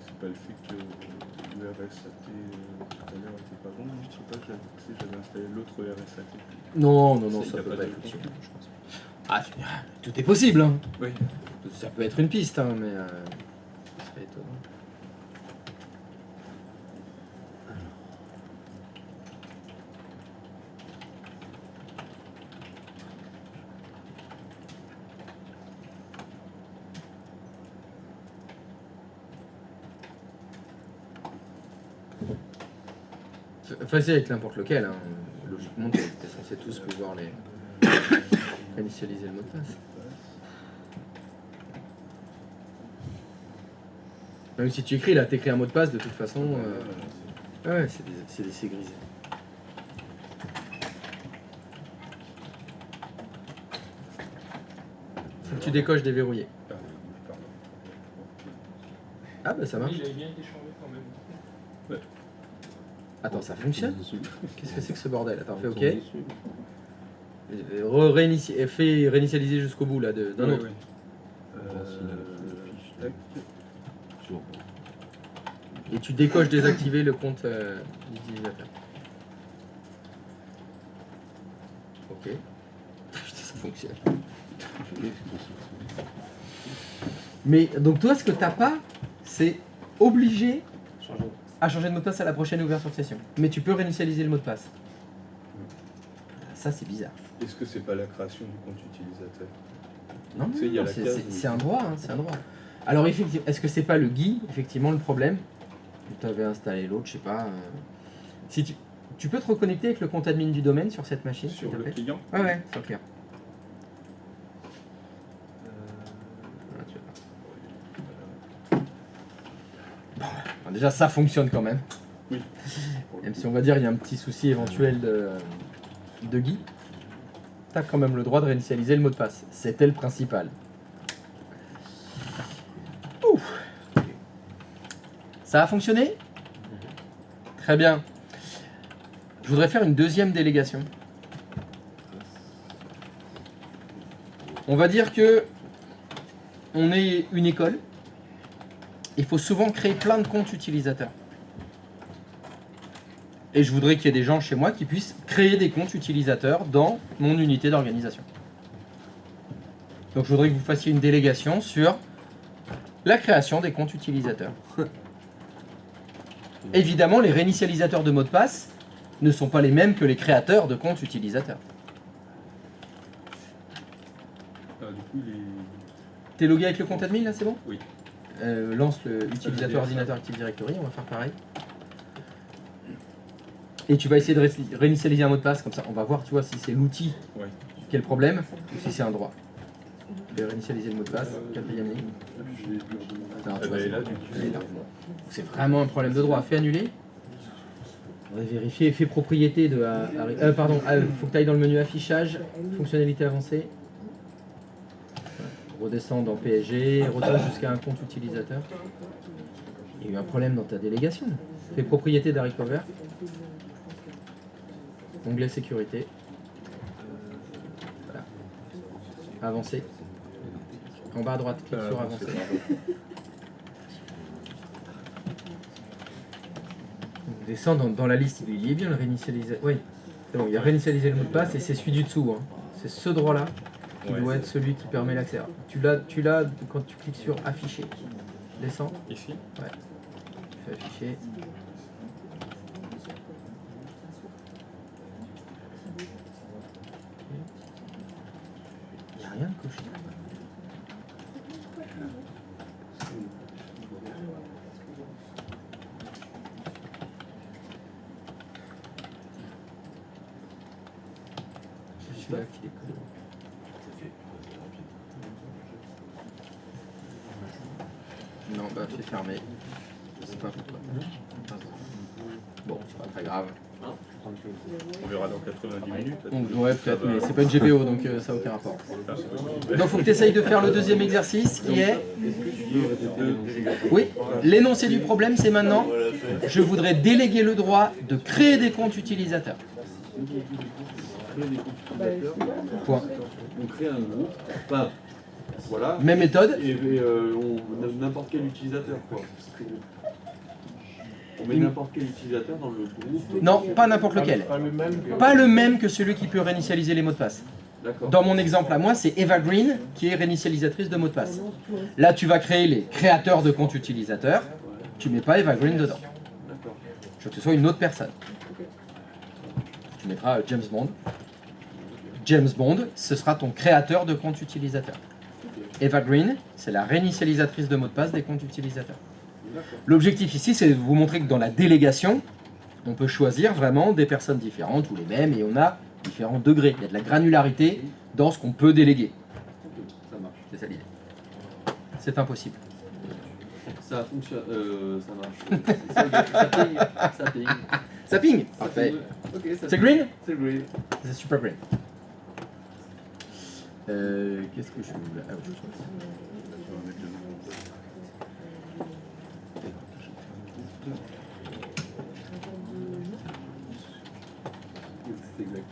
C'est pas le fait que le RSAT tout à l'heure était pas bon, je sais pas, j'avais installé l'autre RSAT. Non, ça peut pas être possible, je pense. Ah, tout est possible, hein. Oui. Ça peut être une piste, hein, mais ça serait étonnant. Facile avec n'importe lequel, hein. Logiquement, tu es censé tous pouvoir les initialiser le mot de passe. Même si tu écris là, t'écris un mot de passe, de toute façon, ouais, c'est des C grisés. Faut que tu décoches déverrouiller. Ah bah ça marche. Il avait bien été changé quand même. Ouais. Attends, ça fonctionne? Qu'est-ce que c'est que ce bordel? Attends, fais OK. Fais réinitialiser jusqu'au bout là d'un autre. Tac. Sur- Et tu décoches désactiver le compte d'utilisateur. Ok. Putain, ça fonctionne. Mais donc toi, ce que t'as pas, c'est obligé à changer de mot de passe à la prochaine ouverture de session. Mais tu peux réinitialiser le mot de passe. Ça, c'est bizarre. Est-ce que c'est pas la création du compte utilisateur? Non, Tu sais, il y a la case c'est un droit, hein, c'est un droit. Alors effectivement, est-ce que c'est pas le GUI, effectivement, le problème? Tu avais installé l'autre, je sais pas. Si tu peux te reconnecter avec le compte admin du domaine sur cette machine, sur s'il te le plaît? client? Ouais, c'est clair. Bon, déjà, ça fonctionne quand même. Oui. Même si on va dire il y a un petit souci éventuel de GUI, tu as quand même le droit de réinitialiser le mot de passe. C'était le principal. Ouf. Ça a fonctionné? Très bien. Je voudrais faire une deuxième délégation. On va dire que on est une école. Il faut souvent créer plein de comptes utilisateurs. Et je voudrais qu'il y ait des gens chez moi qui puissent créer des comptes utilisateurs dans mon unité d'organisation. Donc je voudrais que vous fassiez une délégation sur la création des comptes utilisateurs. Évidemment, les réinitialisateurs de mots de passe ne sont pas les mêmes que les créateurs de comptes utilisateurs. Du coup, T'es logué avec le compte admin là, c'est bon? Oui. Lance le utilisateur ordinateur Active Directory, on va faire pareil. Et tu vas essayer de réinitialiser un mot de passe, comme ça on va voir, tu vois, si c'est l'outil qui est le problème, ou si c'est un droit. Je vais réinitialiser le mot de passe, quatrième ligne. Alors, tu vois, elle est là. C'est vraiment un problème de droit. Fais annuler. On va vérifier effet propriété de... pardon, faut que tu ailles dans le menu affichage, fonctionnalité avancée. Redescends dans PSG, retourne jusqu'à un compte utilisateur. Il y a eu un problème dans ta délégation. Fais propriété d'Haricover. Onglet sécurité. Voilà. Avancer. En bas à droite, clique sur avancer. Descends dans la liste, il y est bien le réinitialiser. Oui, c'est bon, il y a réinitialiser le mot de passe et c'est celui du dessous. Hein. C'est ce droit-là qui doit être celui qui permet l'accès. Tu l'as quand tu cliques sur afficher. Descends. Ici? Ouais. Tu fais afficher. Il n'y a rien de coché. Celui-là qui est cool. Non, bah c'est fermé. C'est pas pour toi. Bon, c'est pas très grave. On verra dans 90 minutes. Ouais, peut-être, mais c'est pas une GPO, donc ça n'a aucun rapport. Donc faut que tu essayes de faire le deuxième exercice qui est... Oui, l'énoncé du problème, c'est maintenant, je voudrais déléguer le droit de créer des comptes utilisateurs. Point. On crée un groupe, enfin, voilà. Même méthode. Et n'importe quel utilisateur, quoi. On met n'importe quel utilisateur dans le groupe. Non, pas n'importe lequel. Pas le même que celui qui peut réinitialiser les mots de passe. Dans mon exemple à moi, c'est Eva Green qui est réinitialisatrice de mots de passe. Là, tu vas créer les créateurs de comptes utilisateurs. Tu mets pas Eva Green dedans. Je veux que ce soit une autre personne. Tu mettras James Bond. James Bond, ce sera ton créateur de compte utilisateur. Eva Green, c'est la réinitialisatrice de mots de passe des comptes utilisateurs. L'objectif ici, c'est de vous montrer que dans la délégation, on peut choisir vraiment des personnes différentes ou les mêmes, et on a différents degrés. Il y a de la granularité dans ce qu'on peut déléguer. Ça marche. C'est ça l'idée. C'est impossible. Ça fonctionne, ça marche. Ça ping. Ça ping. Ça ping. Parfait. Okay, c'est green? C'est green. C'est super green. Qu'est-ce que je voulais... Ah, oui, C'est exact.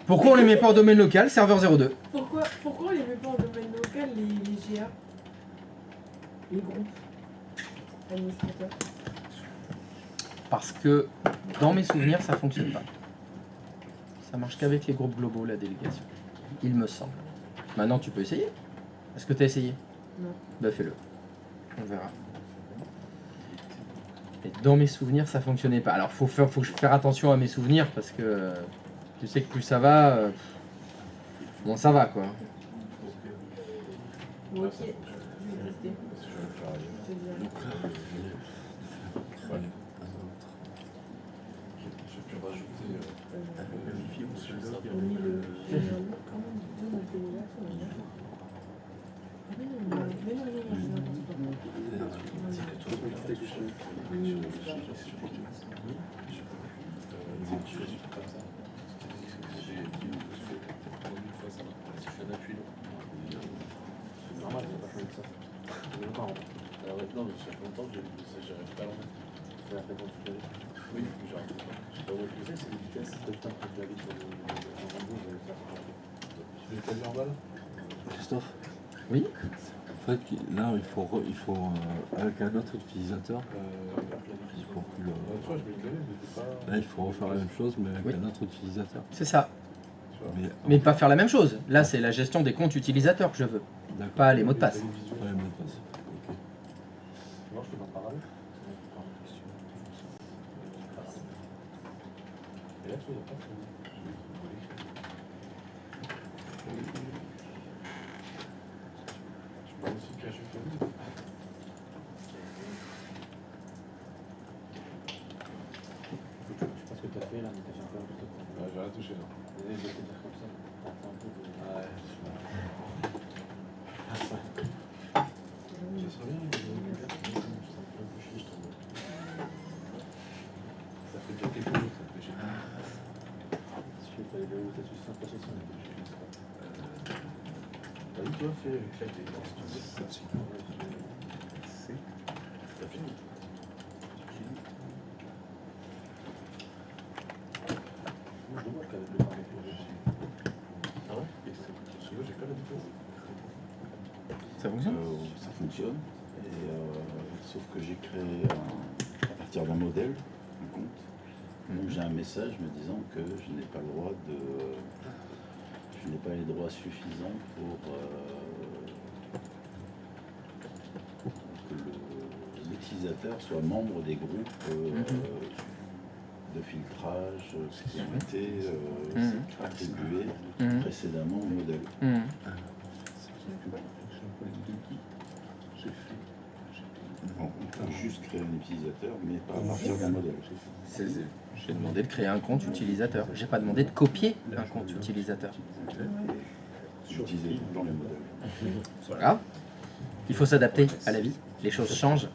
Pourquoi on les met pas en domaine local, serveur 02? Pourquoi on les met pas en domaine local, les GA? Les groupes administrateurs? Parce que dans mes souvenirs, ça fonctionne pas. Ça marche qu'avec les groupes globaux, la délégation. Il me semble. Maintenant, tu peux essayer. Est-ce que tu as essayé? Non. Bah fais-le. On verra. Et dans mes souvenirs, ça fonctionnait pas. Alors, faut faire attention à mes souvenirs parce que tu sais que plus ça va, bon ça va quoi. Bon, ok, je vais tester. C'est bien. J'ai pu rajouter non, mais ça fait longtemps que j'arrive pas à l'en mettre. Oui, j'arrive pas. Je sais pas où est-ce que c'est les vitesses. C'est peut-être un peu de la vie sur le Rambo, j'avais fait. Tu l'as pas vu en balle Christophe? Oui. En fait, là, il faut avec un autre utilisateur, là, il faut refaire la même chose, mais avec un autre utilisateur. C'est ça. Mais pas faire la même chose. Là, c'est la gestion des comptes utilisateurs que je veux. Pas les mots de passe. Ouais, les mots de passe. Non, je fais en parallèle. Et là, tu vois, je peux aussi cacher le je pense que tu as fait là, mais tu as fait un peu n'importe quoi. Ouais, j'ai rien touché là. Désolé de te dire comme ça. T'as fait un peu de. Ouais, ça serait bien, ça fait déjà quelques jours, ça fait chier. Si je fais le statut sans procession, t'as vu, toi, fais avec chaque décor, si tu veux. T'as fini. Moi, je vois qu'avec le paramétrage aussi. Ah ouais? Et c'est parce que moi, j'ai pas l'habitude. Ça fonctionne? Ça fonctionne. Et, sauf que j'ai créé à partir d'un modèle, un compte. Donc j'ai un message me disant que je n'ai pas le droit de. Je n'ai pas les droits suffisants pour que l'utilisateur soit membre des groupes de filtrage qui ont été attribués précédemment au modèle. Bon, on peut juste créer un utilisateur, mais pas à partir d'un modèle. J'ai demandé de créer un compte utilisateur. J'ai pas demandé de copier un compte utilisateur. Utiliser dans les modèles. C'est pas grave. Il faut s'adapter à la vie. Les choses changent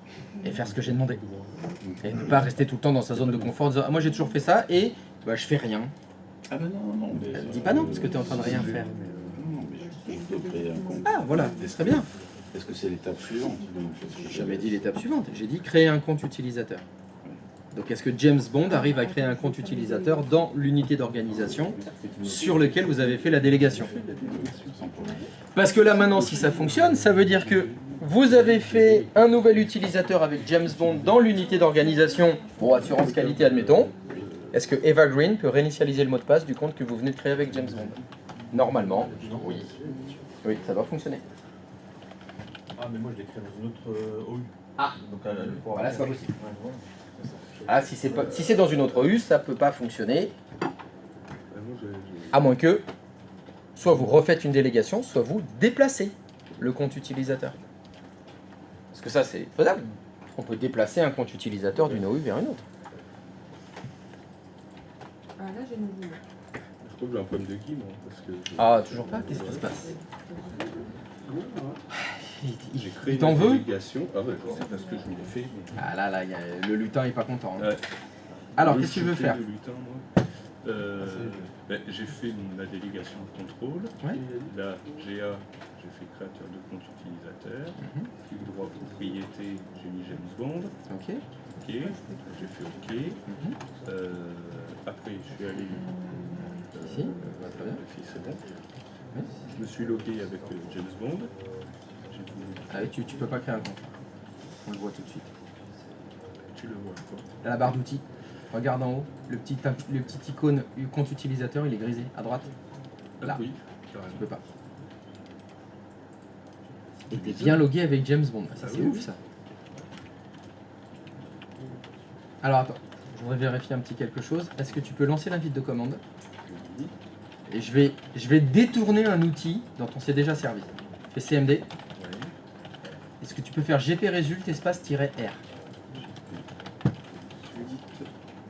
et faire ce que j'ai demandé. Et ne pas rester tout le temps dans sa zone de confort en disant ah, moi j'ai toujours fait ça et bah, je fais rien. Ah ben non, mais... Dis pas non parce que tu es en train de rien faire. Non, mais je peux créer un compte. Ah voilà, c'est très bien. Est-ce que c'est l'étape suivante? J'ai jamais dit l'étape suivante, j'ai dit créer un compte utilisateur. Donc est-ce que James Bond arrive à créer un compte utilisateur dans l'unité d'organisation sur lequel vous avez fait la délégation? Parce que là maintenant si ça fonctionne, ça veut dire que vous avez fait un nouvel utilisateur avec James Bond dans l'unité d'organisation pour assurance qualité admettons. Est-ce que Eva Green peut réinitialiser le mot de passe du compte que vous venez de créer avec James Bond? Normalement, oui. Oui, ça doit fonctionner. Ah, mais moi je l'ai créé dans une autre OU. Ah, donc voilà, c'est pas possible. Ah, si c'est dans une autre OU, ça peut pas fonctionner. À moins que, soit vous refaites une délégation, soit vous déplacez le compte utilisateur. Parce que ça, c'est faisable. On peut déplacer un compte utilisateur d'une OU vers une autre. Ah, là, j'ai nouveau. Je trouve que j'ai un problème de Guy, moi. Parce que ah, toujours pas? Qu'est-ce qui se passe? J'ai créé t'en une veux? délégation. Ah ouais, c'est parce que je me l'ai fait. Ah là, le lutin est pas content. Hein. Ouais. Alors, qu'est-ce que tu veux faire? Le lutin, moi. J'ai fait ma délégation de contrôle. Ouais. Là, GA, j'ai fait créateur de compte utilisateur. Droit propriété, j'ai mis James Bond. Ok. Ok. J'ai fait OK. Après, je suis allé Ici, très bien. C'est bon. Je me suis logué avec James Bond. Ah oui, tu peux pas créer un compte. On le voit tout de suite. Tu le vois quoi? À la barre d'outils, regarde en haut, le petit icône du compte utilisateur, il est grisé, à droite. Là, Oui, tu peux pas. Et t'es bien logué avec James Bond, ça c'est ouf ça. Alors attends, je voudrais vérifier un petit quelque chose. Est-ce que tu peux lancer l'invite de commande? Et je vais détourner un outil dont on s'est déjà servi. Fais CMD. Est-ce que tu peux faire GP Result espace-R?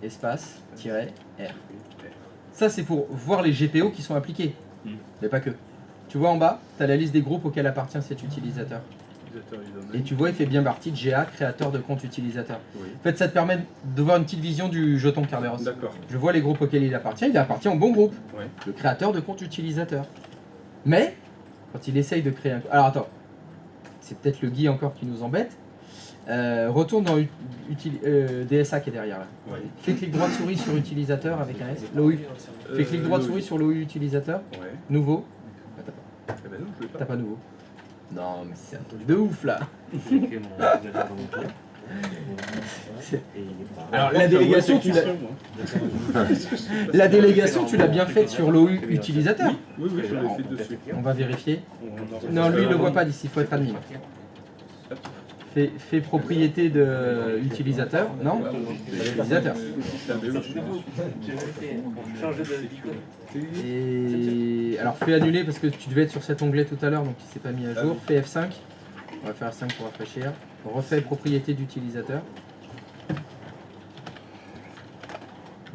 Espace-R. Ça c'est pour voir les GPO qui sont appliqués. Mais pas que. Tu vois en bas, tu as la liste des groupes auxquels appartient cet utilisateur. Et tu vois, il fait bien partie de GA, créateur de compte utilisateur. Oui. En fait, ça te permet de voir une petite vision du jeton Kerberos. D'accord. Je vois les groupes auxquels il appartient au bon groupe. Ouais. Le créateur de compte utilisateur. Mais, quand il essaye de créer un... Alors attends, c'est peut-être le Guy encore qui nous embête. Retourne dans DSA qui est derrière là. Ouais. Fais clic droit de souris sur utilisateur avec un S. L'OU. Fais clic droit de souris sur l'OU utilisateur. Ouais. Nouveau. Ah, Eh ben non, je l'ai pas. t'as pas nouveau. Non, mais c'est un truc de ouf là. Alors la délégation, la délégation, tu l'as bien faite sur l'OU utilisateur. Oui, je l'ai fait dessus. On va vérifier. Non, lui il le voit pas d'ici, il faut être admin. Fais propriété de utilisateur. Non, utilisateur. Et alors fais annuler parce que tu devais être sur cet onglet tout à l'heure donc il s'est pas mis à jour. Fais F5. On va faire F5 pour rafraîchir. Refais propriété d'utilisateur.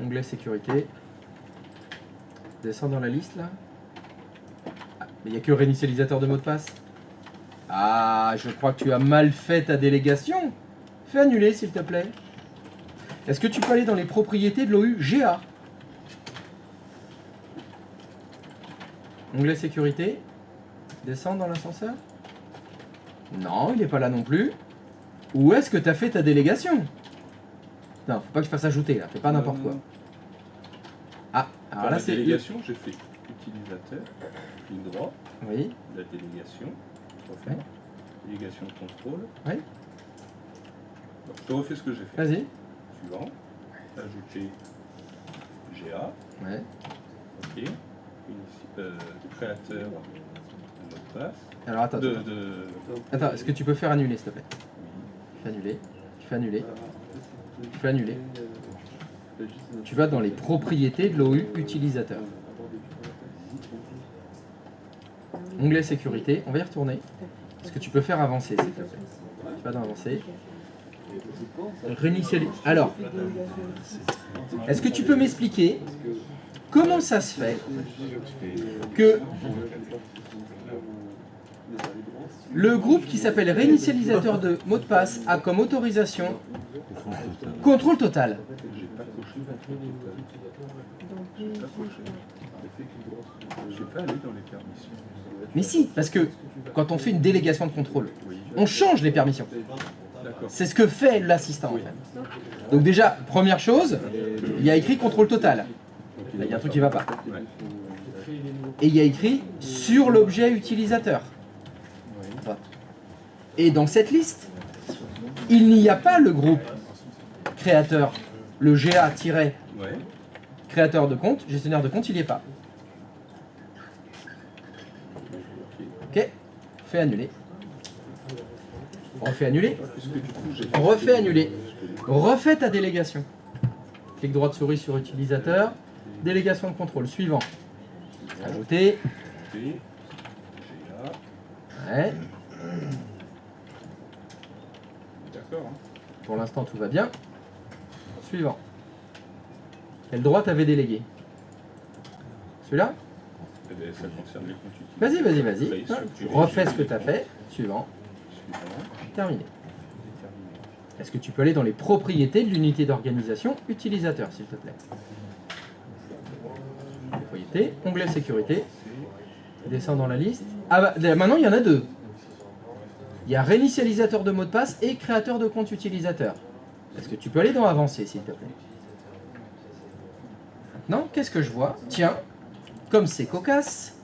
Onglet sécurité. Descends dans la liste là. Ah, mais il n'y a que réinitialisateur de mot de passe. Ah, je crois que tu as mal fait ta délégation. Fais annuler s'il te plaît. Est-ce que tu peux aller dans les propriétés de l'OU GA? Onglet sécurité. Descends dans l'ascenseur. Non, il n'est pas là non plus. Où est-ce que tu as fait ta délégation? Non, faut pas que je fasse ajouter là, fais pas n'importe quoi. Ah, alors là c'est... délégation, j'ai fait utilisateur, clic droit, Oui, la délégation, refais, délégation de contrôle. oui, Bon, je te refais ce que j'ai fait. vas-y. Suivant, ajouter GA, Ouais. ok, créateur de mot de passe. Alors attends, attends, est-ce que tu peux faire annuler s'il te plaît? Fais annuler, tu fais annuler, tu fais annuler. Tu vas dans les propriétés de l'OU utilisateur. Onglet sécurité, on va y retourner. Est-ce que tu peux faire avancer s'il te plaît? Tu vas dans avancer. Réinitialiser. Alors, est-ce que tu peux m'expliquer comment ça se fait que le groupe qui s'appelle réinitialisateur de mot de passe a comme autorisation contrôle total? J'ai pas allé dans les permissions. Mais si, parce que quand on fait une délégation de contrôle, on change les permissions. C'est ce que fait l'assistant en fait. Donc déjà, première chose, il y a écrit contrôle total. Là, il y a un truc qui ne va pas. Et il y a écrit sur l'objet utilisateur. Et dans cette liste, il n'y a pas le groupe créateur, le GA- créateur de compte, gestionnaire de compte, il n'y est pas. Ok, fais annuler. Refais annuler. Refais annuler. Refais ta délégation. Clic droit de souris sur utilisateur. Délégation de contrôle. Suivant. Ajouter. Ouais. D'accord. Pour l'instant, tout va bien. Suivant. Quel droit t'avais délégué? Celui-là? Ça concerne les comptes Vas-y, vas-y, vas-y. Tu refais ce que tu as fait. Suivant. Terminé. Est-ce que tu peux aller dans les propriétés de l'unité d'organisation utilisateur, s'il te plaît? Propriété, onglet sécurité. Descends dans la liste. Ah bah, maintenant, il y en a deux. Il y a réinitialisateur de mot de passe et créateur de compte utilisateur. Est-ce que tu peux aller dans avancer, s'il te plaît? Maintenant, qu'est-ce que je vois? Tiens, comme c'est cocasse,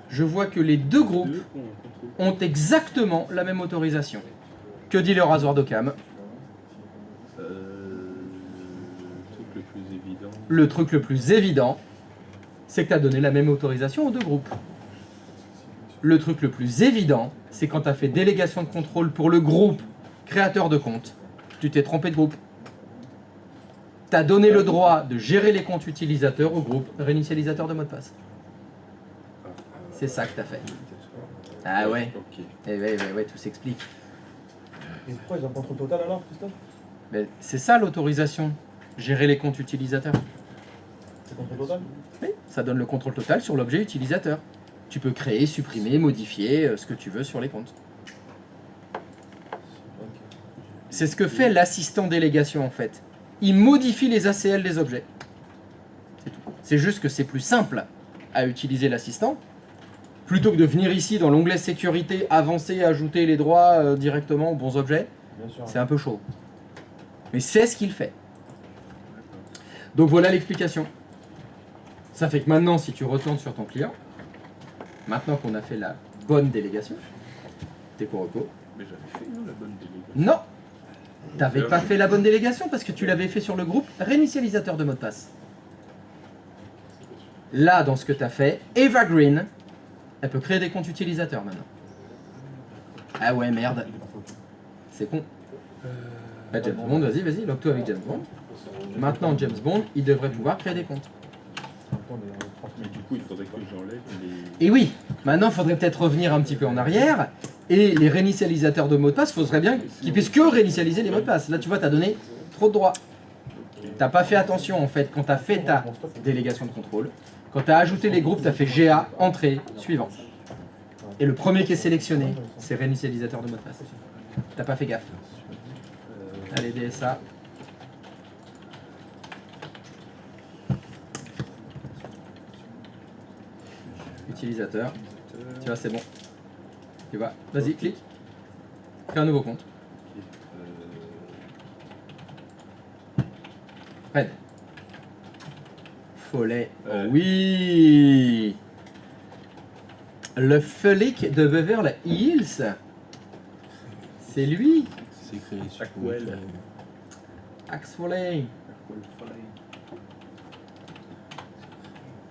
je vois que les deux groupes ont exactement la même autorisation. Que dit le rasoir d'Occam? Le truc le plus évident, c'est que tu as donné la même autorisation aux deux groupes. Le truc le plus évident, c'est quand tu as fait délégation de contrôle pour le groupe créateur de compte, tu t'es trompé de groupe. Tu as donné le droit de gérer les comptes utilisateurs au groupe réinitialisateur de mot de passe. C'est ça que tu as fait. Ah ouais. Eh ouais, tout s'explique. Et pourquoi ils ont contrôle total alors, Christophe? Mais c'est ça l'autorisation, gérer les comptes utilisateurs. C'est contrôle total? Oui, ça donne le contrôle total sur l'objet utilisateur. Tu peux créer, supprimer, modifier ce que tu veux sur les comptes. C'est ce que fait l'assistant délégation en fait. Il modifie les ACL des objets. C'est tout. C'est juste que c'est plus simple à utiliser l'assistant. Plutôt que de venir ici dans l'onglet sécurité, avancer, ajouter les droits directement aux bons objets, c'est un peu chaud. Mais c'est ce qu'il fait. Donc voilà l'explication. Ça fait que maintenant, si tu retournes sur ton client, maintenant qu'on a fait la bonne délégation, t'es Kuroko. Mais j'avais fait la bonne délégation. Non, t'avais pas fait la bonne délégation parce que tu l'avais fait sur le groupe réinitialisateur de mot de passe. Là, dans ce que tu as fait, Eva Green, elle peut créer des comptes utilisateurs maintenant. Ah ouais, merde. C'est con. Bah, James Bond, vas-y, log-toi avec James Bond. Maintenant, James Bond, il devrait pouvoir créer des comptes. Mais du coup, il faudrait que j'enlève les... Et oui, maintenant, il faudrait peut-être revenir un petit peu en arrière. Et les réinitialisateurs de mots de passe, il faudrait bien qu'ils puissent que réinitialiser les mots de passe. Là, tu vois, tu as donné trop de droits. T'as pas fait attention, en fait, quand tu as fait ta délégation de contrôle. Quand tu as ajouté les groupes, tu as fait GA, entrée, suivant. Et le premier qui est sélectionné, c'est réinitialisateur de mot de passe. T'as pas fait gaffe. Allez, DSA. Utilisateur. Tu vois, c'est bon. Tu vois, vas-y, clique. Crée un nouveau compte. Fred. Follet. Oui. Le Flick de Beverly Hills. C'est lui. C'est créé sur Axwell. Axwell.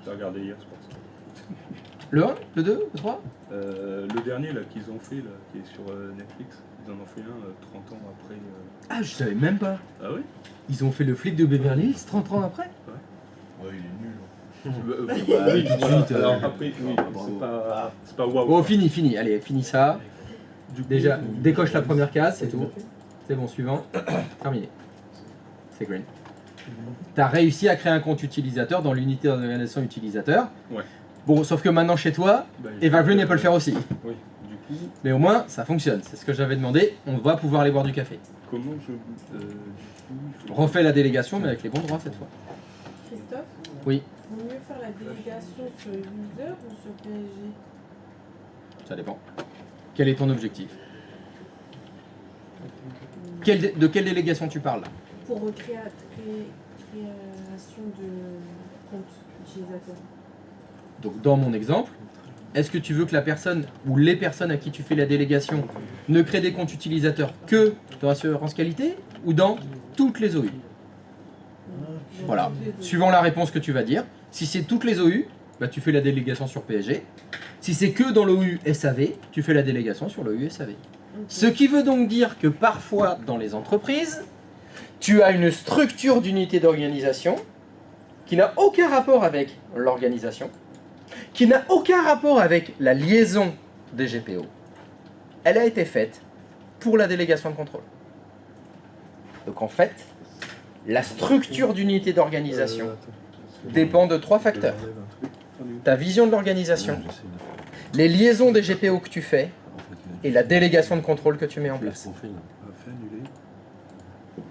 J'ai regardé hier, c'est pour ça. Le 1, le 2, le 3 Le dernier là qu'ils ont fait, là, qui est sur Netflix, ils en ont fait un 30 ans après. Ah, je savais même pas. Ah oui. Ils ont fait le flic de Beverly Hills 30 ans après. Ouais, il est nul. Oui, tout de suite. Alors après, oui, c'est pas waouh. Bon, fini. Allez, finis ça. Déjà, décoche la première case, c'est tout. C'est bon, suivant. Terminé. C'est green. Tu as réussi à créer un compte utilisateur dans l'unité d'organisation utilisateur. Ouais. Bon, sauf que maintenant chez toi, Eva Green peut le faire aussi. Oui, du coup. Mais au moins, ça fonctionne. C'est ce que j'avais demandé. On va pouvoir aller boire du café. Comment je. Refais la délégation, mais avec les bons droits cette fois. Christophe? Oui. Vaut mieux faire la délégation sur user ou sur PSG? Ça dépend. Quel est ton objectif? De quelle délégation tu parles là? Pour création de compte utilisateur. Donc dans mon exemple, est-ce que tu veux que la personne ou les personnes à qui tu fais la délégation ne créent des comptes utilisateurs que dans l'assurance qualité ou dans toutes les OU? Voilà, suivant la réponse que tu vas dire. Si c'est toutes les OU, bah, tu fais la délégation sur PSG. Si c'est que dans l'OU SAV, tu fais la délégation sur l'OU SAV. Ce qui veut donc dire que parfois dans les entreprises, tu as une structure d'unité d'organisation qui n'a aucun rapport avec l'organisation, qui n'a aucun rapport avec la liaison des GPO. Elle a été faite pour la délégation de contrôle. Donc en fait, la structure d'unité d'organisation dépend de 3 facteurs. Ta vision de l'organisation, les liaisons des GPO que tu fais et la délégation de contrôle que tu mets en place.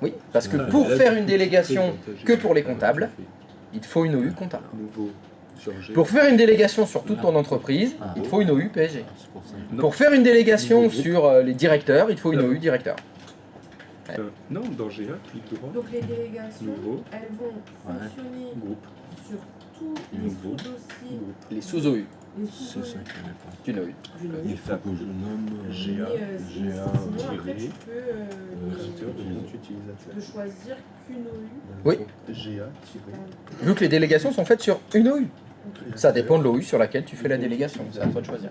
Oui, parce que pour faire une délégation que pour les comptables, il te faut une OU comptable. Pour faire une délégation sur toute ton entreprise, il te faut une OU PSG. Pour faire une délégation sur les directeurs, il te faut une OU directeur. Non, dans GA, clic droit. Donc les délégations, Nouveau. elles vont fonctionner Groupe. sur tous les sous-dossiers, Les sous-OU. les C'est sous-OU ça qu'il n'y avait pas. D'une OU. d'une OU. Il faut que je nomme Mais, sinon, après, tu peux choisir qu'une OU. Oui. GA Vu que les délégations sont faites sur une OU. Ça dépend de l'OU sur laquelle tu fais la délégation. C'est à toi de choisir.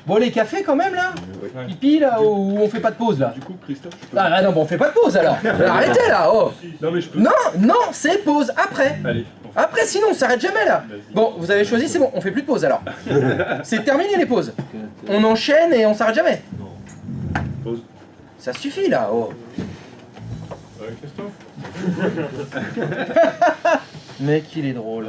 Bon, les cafés quand même là. Pipi là, ou on fait pas de pause là. Du coup, Christophe, je peux. Ah non, bon, on fait pas de pause alors. Arrêtez là, oh. Non, mais je peux. Non, non, c'est pause après. Allez. Après, sinon, on s'arrête jamais là. Bon, vous avez choisi, c'est bon, on fait plus de pause alors. C'est terminé les pauses. On enchaîne et on s'arrête jamais. Pause. Ça suffit là, oh. Christophe. Mec, il est drôle.